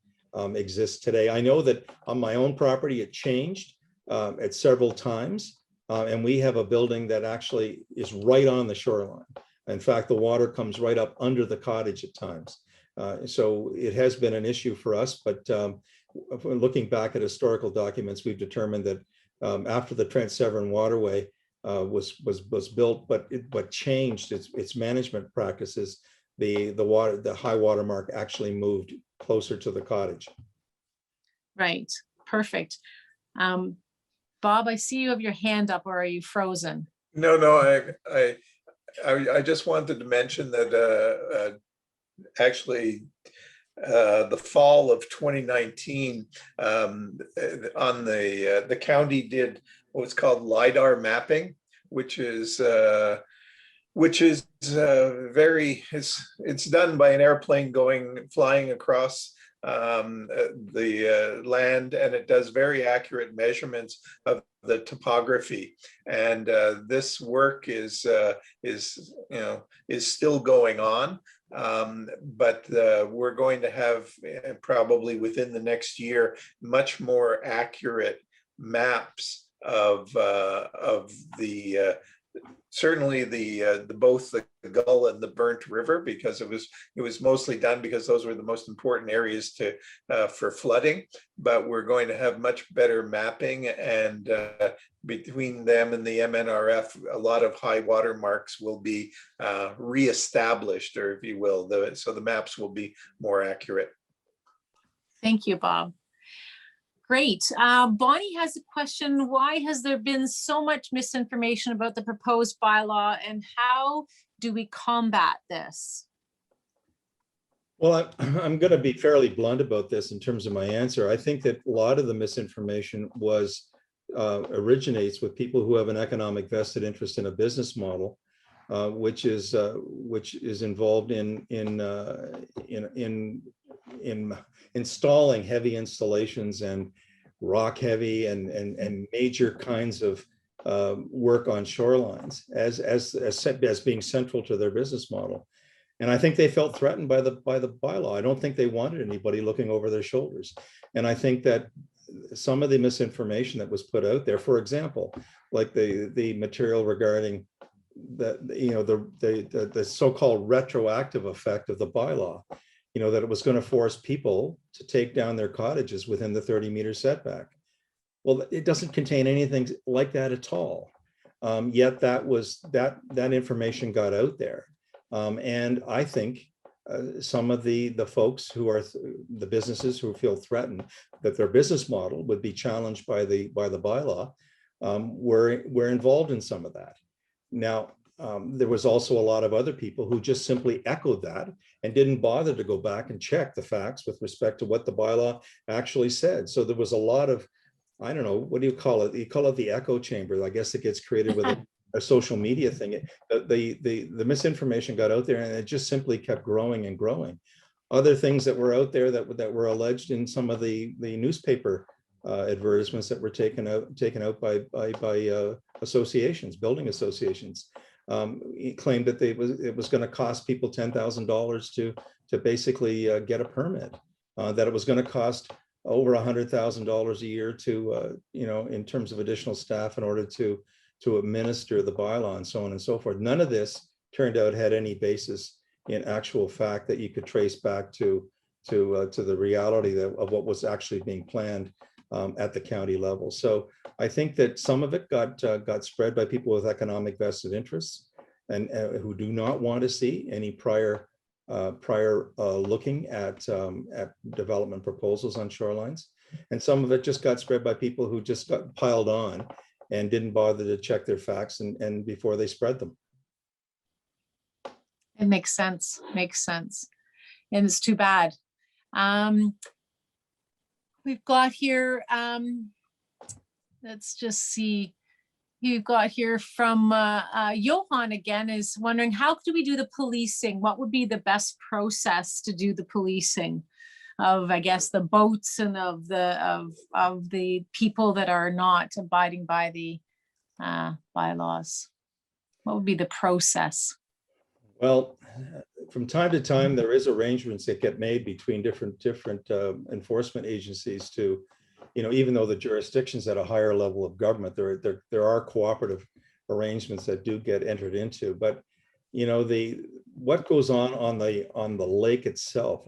exists today. I know that on my own property, it changed at several times. And we have a building that actually is right on the shoreline. In fact, the water comes right up under the cottage at times. So it has been an issue for us, but looking back at historical documents, we've determined that after the Trent-Severn Waterway was built, but changed its management practices, the high water mark actually moved closer to the cottage. Right. Perfect. Bob, I see you have your hand up, or are you frozen? No, I just wanted to mention that actually the fall of 2019 on the county did what's called LiDAR mapping, which is it's done by an airplane flying across the land, and it does very accurate measurements of the topography. And this work is still going on, but we're going to have probably within the next year much more accurate maps of the certainly the both the Gull and the Burnt River, because it was mostly done because those were the most important areas to for flooding. But we're going to have much better mapping, and between them and the MNRF, a lot of high water marks will be reestablished, or if you will, so the maps will be more accurate. Thank you, Bob. Great. Bonnie has a question. Why has there been so much misinformation about the proposed bylaw, and how do we combat this? Well, I'm going to be fairly blunt about this in terms of my answer. I think that a lot of the misinformation originates with people who have an economic vested interest in a business model, which is involved in installing heavy installations and rock heavy and major kinds of work on shorelines as being central to their business model. And I think they felt threatened by the bylaw. I don't think they wanted anybody looking over their shoulders. And I think that some of the misinformation that was put out there, for example, like the material regarding the so-called retroactive effect of the bylaw, that it was going to force people to take down their cottages within the 30-meter setback. Well, it doesn't contain anything like that at all. Yet that information got out there. And I think some of the folks who are the businesses who feel threatened that their business model would be challenged by the bylaw were involved in some of that. Now, there was also a lot of other people who just simply echoed that and didn't bother to go back and check the facts with respect to what the bylaw actually said. So there was a lot of, I don't know, what do you call it? You call it the echo chamber. I guess it gets created with a social media thing. The misinformation got out there, and it just simply kept growing and growing. Other things that were out there that were alleged in some of the newspaper advertisements that were taken out by associations, building associations. He claimed that it was going to cost people $10,000 to basically get a permit, that it was going to cost over $100,000 a year to in terms of additional staff in order to administer the bylaw and so on and so forth. None of this turned out had any basis in actual fact that you could trace back to the reality of what was actually being planned at the county level. So I think that some of it got spread by people with economic vested interests and who do not want to see any prior looking at development proposals on shorelines. And some of it just got spread by people who just got piled on and didn't bother to check their facts and before they spread them. It makes sense. And it's too bad. We've got here, let's just see. You've got here from Johan again, is wondering, how do we do the policing? What would be the best process to do the policing of, I guess, the boats and of the people that are not abiding by the bylaws? What would be the process? Well, from time to time, there is arrangements that get made between different enforcement agencies to, even though the jurisdiction's at a higher level of government, there are cooperative arrangements that do get entered into. But what goes on the lake itself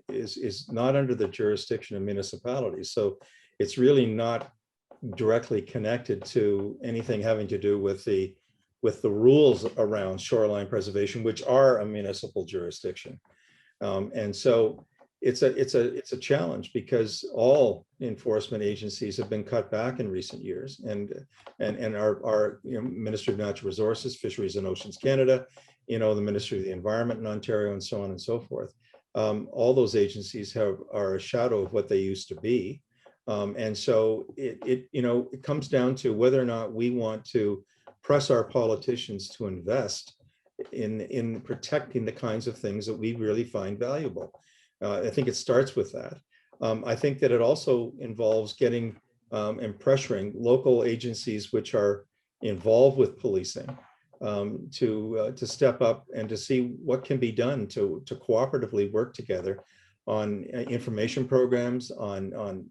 is not under the jurisdiction of municipalities. So it's really not directly connected to anything having to do with the rules around shoreline preservation, which are a municipal jurisdiction. And so it's a challenge because all enforcement agencies have been cut back in recent years, and our Ministry of Natural Resources, Fisheries and Oceans Canada, the Ministry of the Environment in Ontario, and so on and so forth. All those agencies are a shadow of what they used to be. And so it comes down to whether or not we want to press our politicians to invest in protecting the kinds of things that we really find valuable. I think it starts with that. I think that it also involves getting and pressuring local agencies which are involved with policing to step up and to see what can be done to cooperatively work together on information programs, on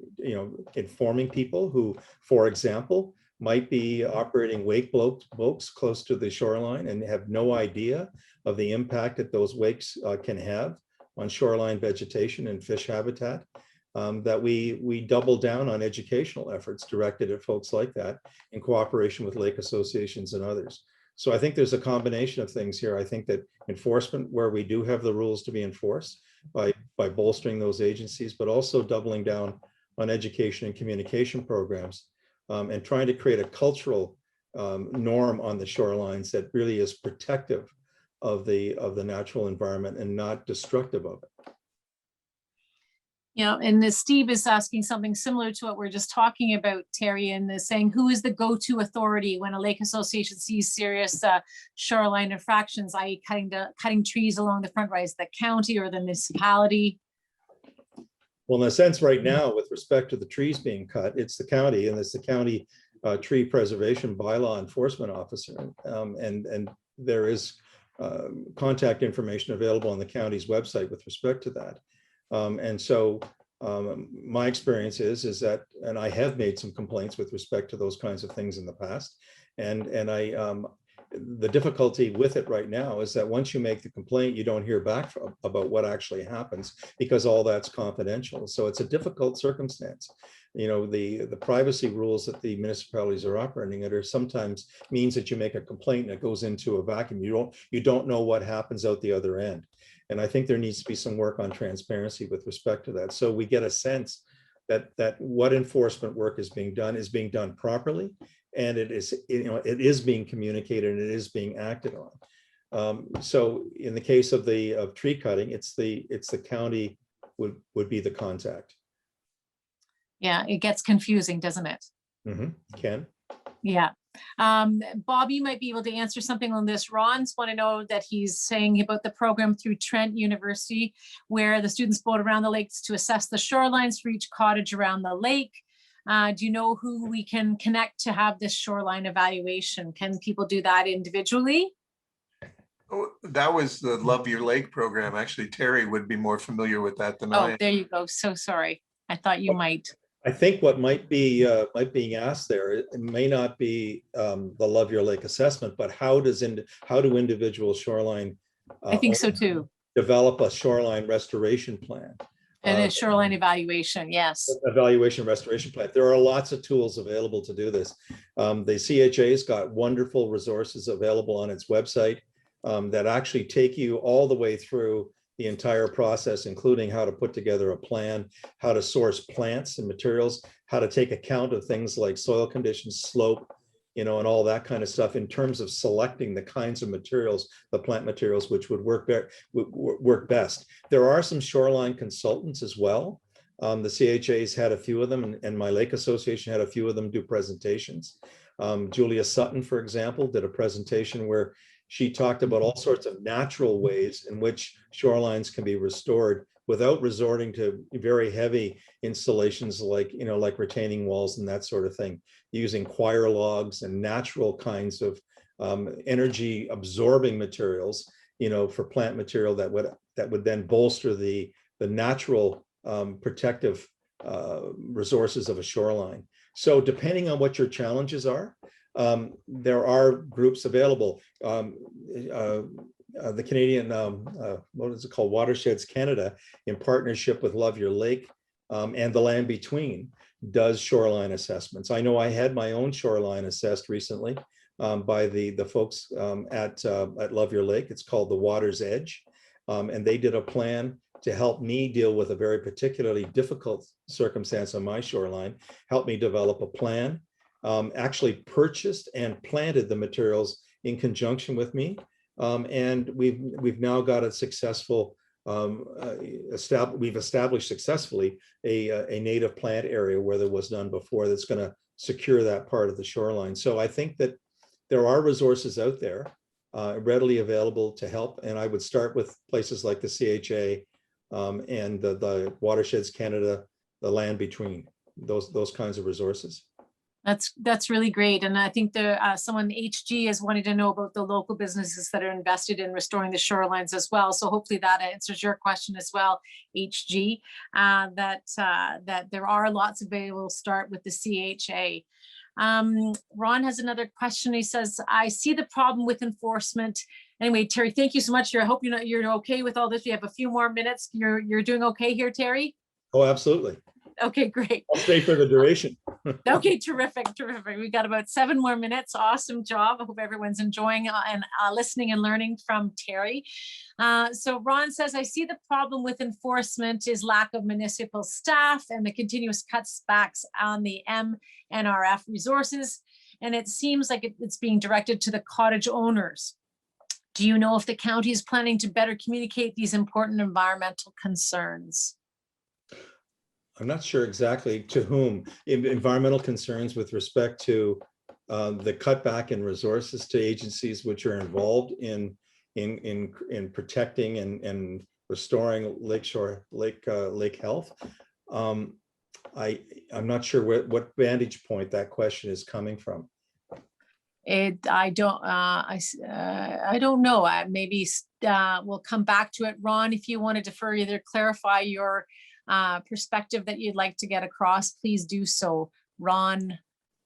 informing people who, for example, might be operating wake boats close to the shoreline and have no idea of the impact that those wakes can have on shoreline vegetation and fish habitat, that we double down on educational efforts directed at folks like that in cooperation with lake associations and others. So I think there's a combination of things here. I think that enforcement, where we do have the rules to be enforced by bolstering those agencies, but also doubling down on education and communication programs, and trying to create a cultural norm on the shorelines that really is protective of the natural environment and not destructive of it. You know, and Steve is asking something similar to what we're just talking about, Terry, and is saying, who is the go-to authority when a lake association sees serious shoreline infractions, i.e. cutting trees along the front rise, the county or the municipality? Well, in a sense, right now, with respect to the trees being cut, it's the county, and it's the county tree preservation bylaw enforcement officer. And there is contact information available on the county's website with respect to that. And so my experience is that, and I have made some complaints with respect to those kinds of things in the past. And the difficulty with it right now is that once you make the complaint, you don't hear back about what actually happens, because all that's confidential. So it's a difficult circumstance. You know, the privacy rules that the municipalities are operating under sometimes means that you make a complaint and it goes into a vacuum. You don't know what happens out the other end. And I think there needs to be some work on transparency with respect to that. So we get a sense that what enforcement work is being done properly, and it is being communicated and it is being acted on. So in the case of tree cutting, it's the county would be the contact. Yeah, it gets confusing, doesn't it? Mm-hmm. Ken? Yeah. Bob, you might be able to answer something on this. Ron's want to know that he's saying about the program through Trent University, where the students boat around the lakes to assess the shorelines for each cottage around the lake. Do you know who we can connect to have this shoreline evaluation? Can people do that individually? Oh, that was the Love Your Lake program. Actually, Terry would be more familiar with that than I Oh, am. there you go. So sorry. I thought you might. I think what might be being asked there, it may not be the Love Your Lake assessment, but how do individual shoreline I think so too. develop a shoreline restoration plan? And a shoreline evaluation, yes. Evaluation restoration plan. There are lots of tools available to do this. The CHA's got wonderful resources available on its website that actually take you all the way through the entire process, including how to put together a plan, how to source plants and materials, how to take account of things like soil conditions, slope, and all that kind of stuff in terms of selecting the kinds of materials, the plant materials, which would work best. There are some shoreline consultants as well. The CHA's had a few of them, and my lake association had a few of them do presentations. Julia Sutton, for example, did a presentation where she talked about all sorts of natural ways in which shorelines can be restored without resorting to very heavy installations like retaining walls and that sort of thing, using coir logs and natural kinds of energy absorbing materials, for plant material that would then bolster the natural protective resources of a shoreline. So depending on what your challenges are, there are groups available. The Canadian, what is it called? Watersheds Canada, in partnership with Love Your Lake and the Land Between, does shoreline assessments. I know I had my own shoreline assessed recently by the folks at Love Your Lake. It's called the Water's Edge. And they did a plan to help me deal with a very particularly difficult circumstance on my shoreline, help me develop a plan, actually purchased and planted the materials in conjunction with me. And we've now got a successful, we've established successfully a native plant area where there was none before, that's going to secure that part of the shoreline. So I think that there are resources out there readily available to help. And I would start with places like the CHA and the Watersheds Canada, the Land Between, those kinds of resources. That's really great. And I think someone HG is wanting to know about the local businesses that are invested in restoring the shorelines as well. So hopefully that answers your question as well, HG, that there are lots available. Start with the CHA. Ron has another question. He says, I see the problem with enforcement. Anyway, Terry, thank you so much. I hope you're okay with all this. We have a few more minutes. You're doing okay here, Terry? Oh, absolutely. Okay, great. I'll stay for the duration. Okay, terrific. We got about 7 more minutes. Awesome job. I hope everyone's enjoying and listening and learning from Terry. So Ron says, I see the problem with enforcement is lack of municipal staff and the continuous cutbacks on the MNRF resources. And it seems like it's being directed to the cottage owners. Do you know if the county is planning to better communicate these important environmental concerns? I'm not sure exactly to whom. Environmental concerns with respect to the cutback in resources to agencies which are involved in protecting and restoring lake health. I'm not sure what vantage point that question is coming from. I don't know. Maybe we'll come back to it. Ron, if you want to defer, either clarify your perspective that you'd like to get across, please do so. Ron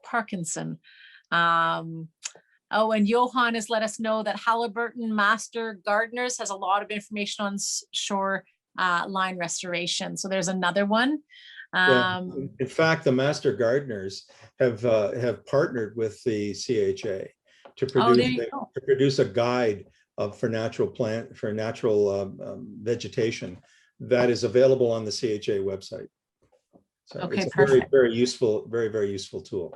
Parkinson. Oh, and Johan has let us know that Halliburton Master Gardeners has a lot of information on shoreline restoration. So there's another one. In fact, the Master Gardeners have partnered with the CHA to produce a guide for natural vegetation that is available on the CHA website. So okay, it's a perfect. very useful, very useful tool.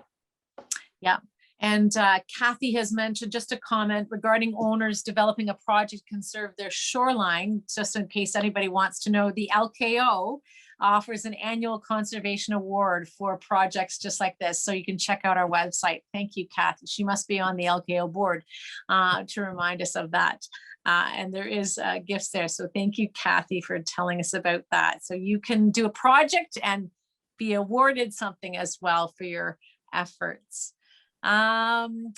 Yeah. And Kathy has mentioned just a comment regarding owners developing a project to conserve their shoreline, just in case anybody wants to know. The LKO offers an annual conservation award for projects just like this. So you can check out our website. Thank you, Kathy. She must be on the LKO board to remind us of that. And there is gifts there. So thank you, Kathy, for telling us about that. So you can do a project and be awarded something as well for your efforts. Let's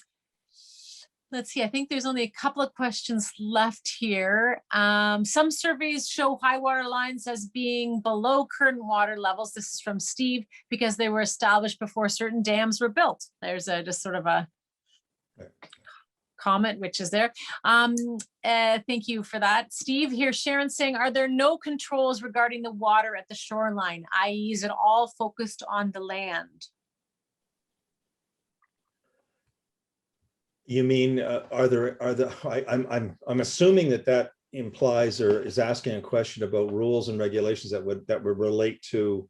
see, I think there's only a couple of questions left here. Some surveys show high water lines as being below current water levels. This is from Steve, because they were established before certain dams were built. There's just sort of a comment, which is there. Thank you for that. Steve, here Sharon saying, are there no controls regarding the water at the shoreline, i.e. is it all focused on the land? You mean, I'm assuming that implies or is asking a question about rules and regulations that would relate to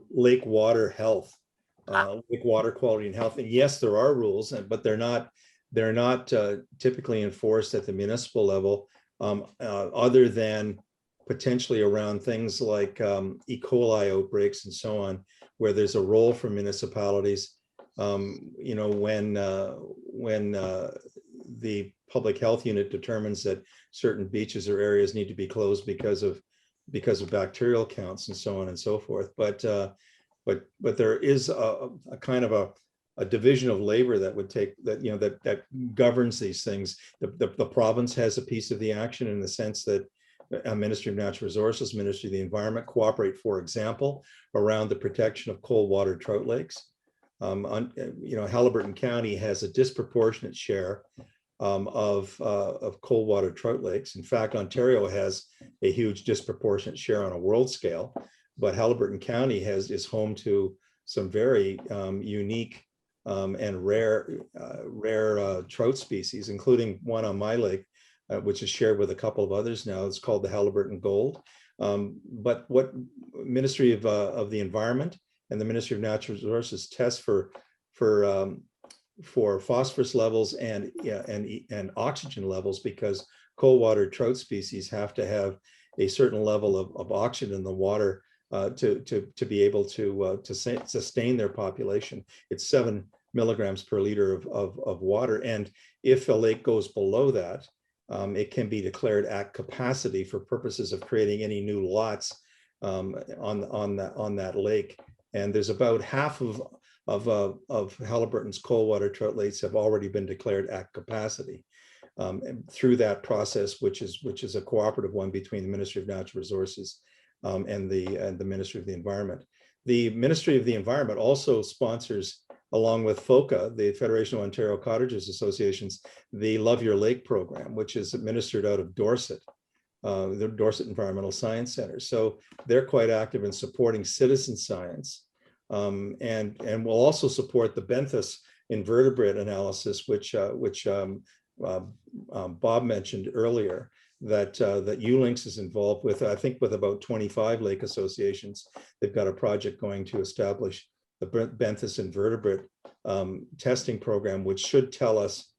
lake water health, lake water quality and health. And yes, there are rules, but they're not typically enforced at the municipal level, other than potentially around things like E. coli outbreaks and so on, where there's a role for municipalities. You know, when the public health unit determines that certain beaches or areas need to be closed because of bacterial counts and so on and so forth. But there is a kind of a division of labor that would take that, you know, that governs these things. The province has a piece of the action in the sense that Ministry of Natural Resources, Ministry of the Environment cooperate, for example, around the protection of cold water trout lakes. You know, Halliburton County has a disproportionate share of cold water trout lakes. In fact, Ontario has a huge disproportionate share on a world scale, but Halliburton County is home to some very unique and rare trout species, including one on my lake, which is shared with a couple of others now. It's called the Halliburton Gold. But what Ministry of the Environment and the Ministry of Natural Resources test for phosphorus levels and oxygen levels, because cold water trout species have to have a certain level of oxygen in the water to be able to sustain their population. It's 7 milligrams per liter of water, and if a lake goes below that, it can be declared at capacity for purposes of creating any new lots on that lake. And there's about half of Halliburton's cold water trout lakes have already been declared at capacity through that process, which is a cooperative one between the Ministry of Natural Resources and the Ministry of the Environment. The Ministry of the Environment also sponsors along with FOCA, the Federation of Ontario Cottages Associations, the Love Your Lake program, which is administered out of Dorset, the Dorset Environmental Science Center. So they're quite active in supporting citizen science, and will also support the benthos invertebrate analysis, which Bob mentioned earlier, that ULinks is involved with, I think with about 25 lake associations. They've got a project going to establish the benthos invertebrate testing program, which should tell us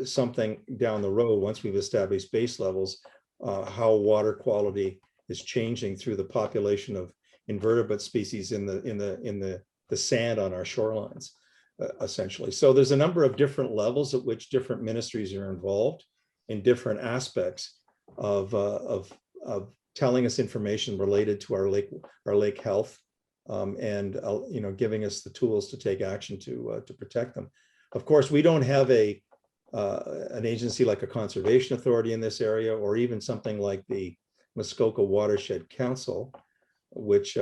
something down the road once we've established base levels, how water quality is changing through the population of invertebrate species in the sand on our shorelines, essentially. So there's a number of different levels at which different ministries are involved in different aspects of telling us information related to our lake health, and you know, giving us the tools to take action to protect them. Of course, we don't have an agency like a conservation authority in this area, or even something like the Muskoka Watershed Council, which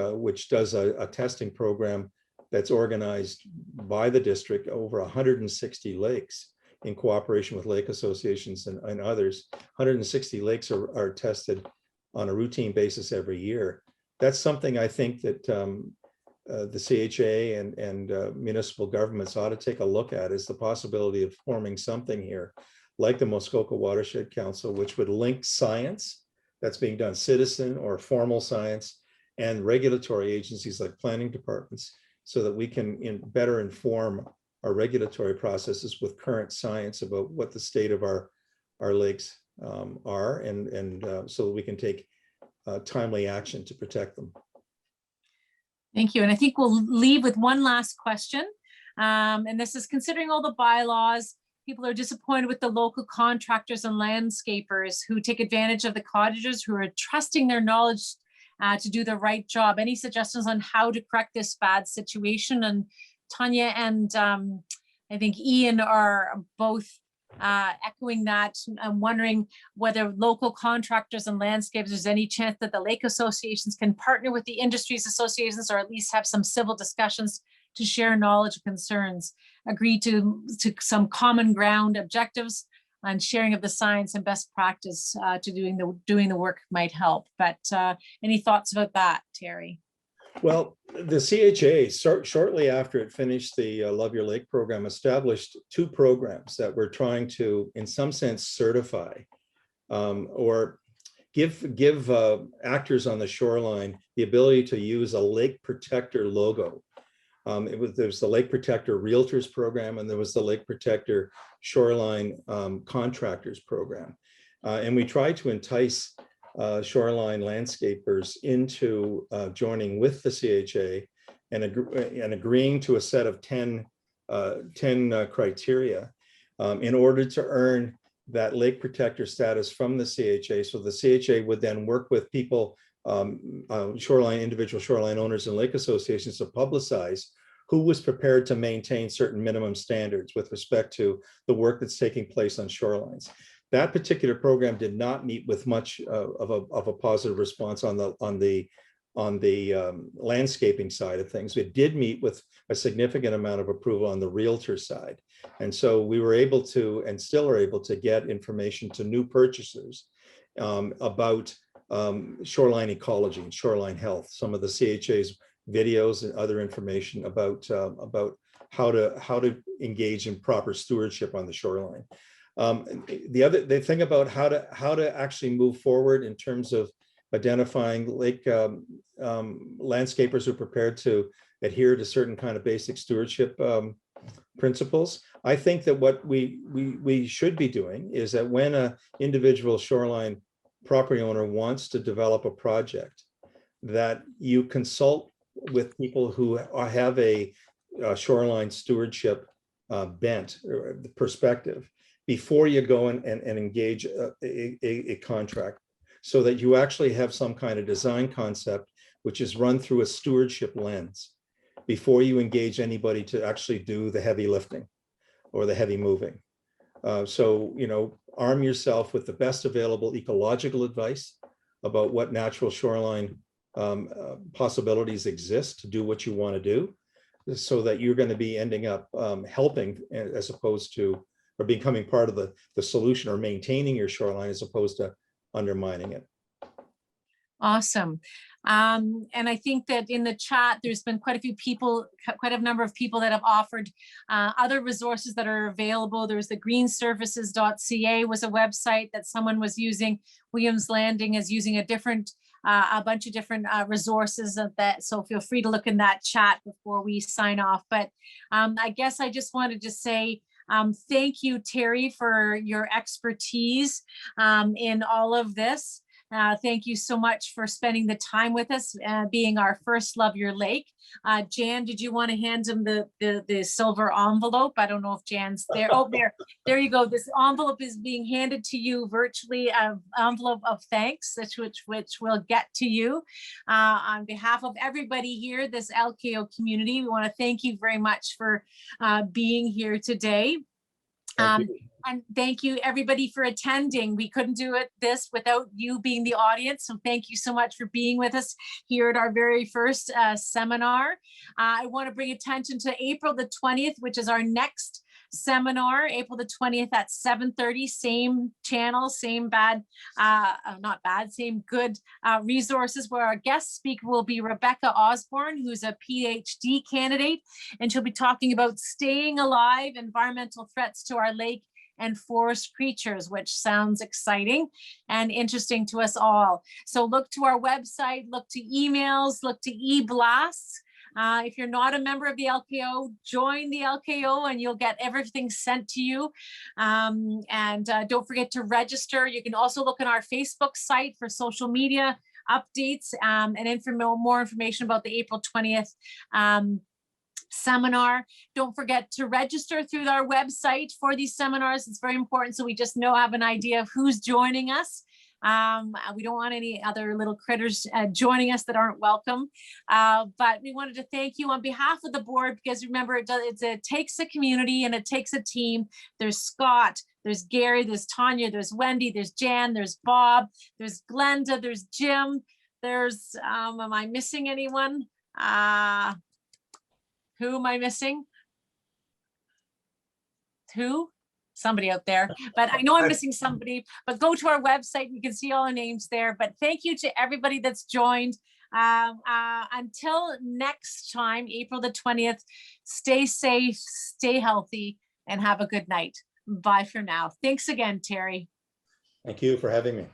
does a testing program that's organized by the district over 160 lakes in cooperation with lake associations and others. 160 lakes are tested on a routine basis every year. That's something I think that the CHA and municipal governments ought to take a look at, is the possibility of forming something here like the Muskoka Watershed Council, which would link science that's being done, citizen or formal science, and regulatory agencies like planning departments, so that we can better inform our regulatory processes with current science about what the state of our lakes are, and so that we can take timely action to protect them. Thank you. And I think we'll leave with one last question. And this is, considering all the bylaws, people are disappointed with the local contractors and landscapers who take advantage of the cottagers who are trusting their knowledge to do the right job. Any suggestions on how to correct this bad situation? And Tanya and I think Ian are both echoing that. I'm wondering whether local contractors and landscapers, there's any chance that the lake associations can partner with the industries associations, or at least have some civil discussions to share knowledge and concerns, agree to some common ground objectives, and sharing of the science and best practice to doing the work might help. But any thoughts about that, Terry? Well, the CHA, shortly after it finished the Love Your Lake program, established two programs that were trying to, in some sense, certify or give actors on the shoreline the ability to use a lake protector logo. There's the Lake Protector Realtors program, and there was the Lake Protector Shoreline Contractors program. And we tried to entice shoreline landscapers into joining with the CHA and agreeing to a set of 10 criteria in order to earn that lake protector status from the CHA. So the CHA would then work with people, individual shoreline owners and lake associations, to publicize who was prepared to maintain certain minimum standards with respect to the work that's taking place on shorelines. That particular program did not meet with much of a positive response on the landscaping side of things. It did meet with a significant amount of approval on the realtor side. And so we were able to, and still are able to, get information to new purchasers about shoreline ecology and shoreline health, some of the CHA's videos and other information about how to engage in proper stewardship on the shoreline. The thing about how to actually move forward in terms of identifying lake landscapers who are prepared to adhere to certain kind of basic stewardship principles. I think that what we should be doing is that when an individual shoreline property owner wants to develop a project, that you consult with people who have a shoreline stewardship bent or perspective before you go and engage a contract, so that you actually have some kind of design concept which is run through a stewardship lens before you engage anybody to actually do the heavy lifting or the heavy moving. So, you know, arm yourself with the best available ecological advice about what natural shoreline possibilities exist to do what you want to do. so that you're going to be ending up helping as opposed to, or becoming part of the solution, or maintaining your shoreline as opposed to undermining it. Awesome. And I think that in the chat, there's been quite a few people, quite a number of people that have offered other resources that are available. There's the greensurfaces.ca was a website that someone was using. Williams Landing is using a different, a bunch of different resources of that. So feel free to look in that chat before we sign off. But I guess I just wanted to say, thank you, Terry, for your expertise in all of this. Thank you so much for spending the time with us, being our first Love Your Lake. Jan, did you want to hand him the silver envelope? I don't know if Jan's there. Oh, there you go. This envelope is being handed to you virtually, an envelope of thanks, which will get to you. On behalf of everybody here, this LKO community, we want to thank you very much for being here today. And thank you everybody for attending. We couldn't do this without you being the audience. So thank you so much for being with us here at our very first seminar. I want to bring attention to April the 20th, which is our next seminar, April the 20th at 7:30, same channel, same same good resources, where our guest speaker will be Rebecca Osborne, who's a PhD candidate, and she'll be talking about staying alive, environmental threats to our lake and forest creatures, which sounds exciting and interesting to us all. So look to our website, look to emails, look to e-blasts. If you're not a member of the LKO, join the LKO and you'll get everything sent to you. Don't forget to register. You can also look on our Facebook site for social media updates and more information about the April 20th seminar. Don't forget to register through our website for these seminars. It's very important, so we just have an idea of who's joining us. We don't want any other little critters joining us that aren't welcome. But we wanted to thank you on behalf of the board, because remember, it takes a community and it takes a team. There's Scott, there's Gary, there's Tanya, there's Wendy, there's Jan, there's Bob, there's Glenda, there's Jim, there's, am I missing anyone? Who am I missing? Who? Somebody out there, but I know I'm missing somebody. But go to our website and you can see all the names there. But thank you to everybody that's joined. Until next time, April the 20th, stay safe, stay healthy, and have a good night. Bye for now. Thanks again, Terry. Thank you for having me.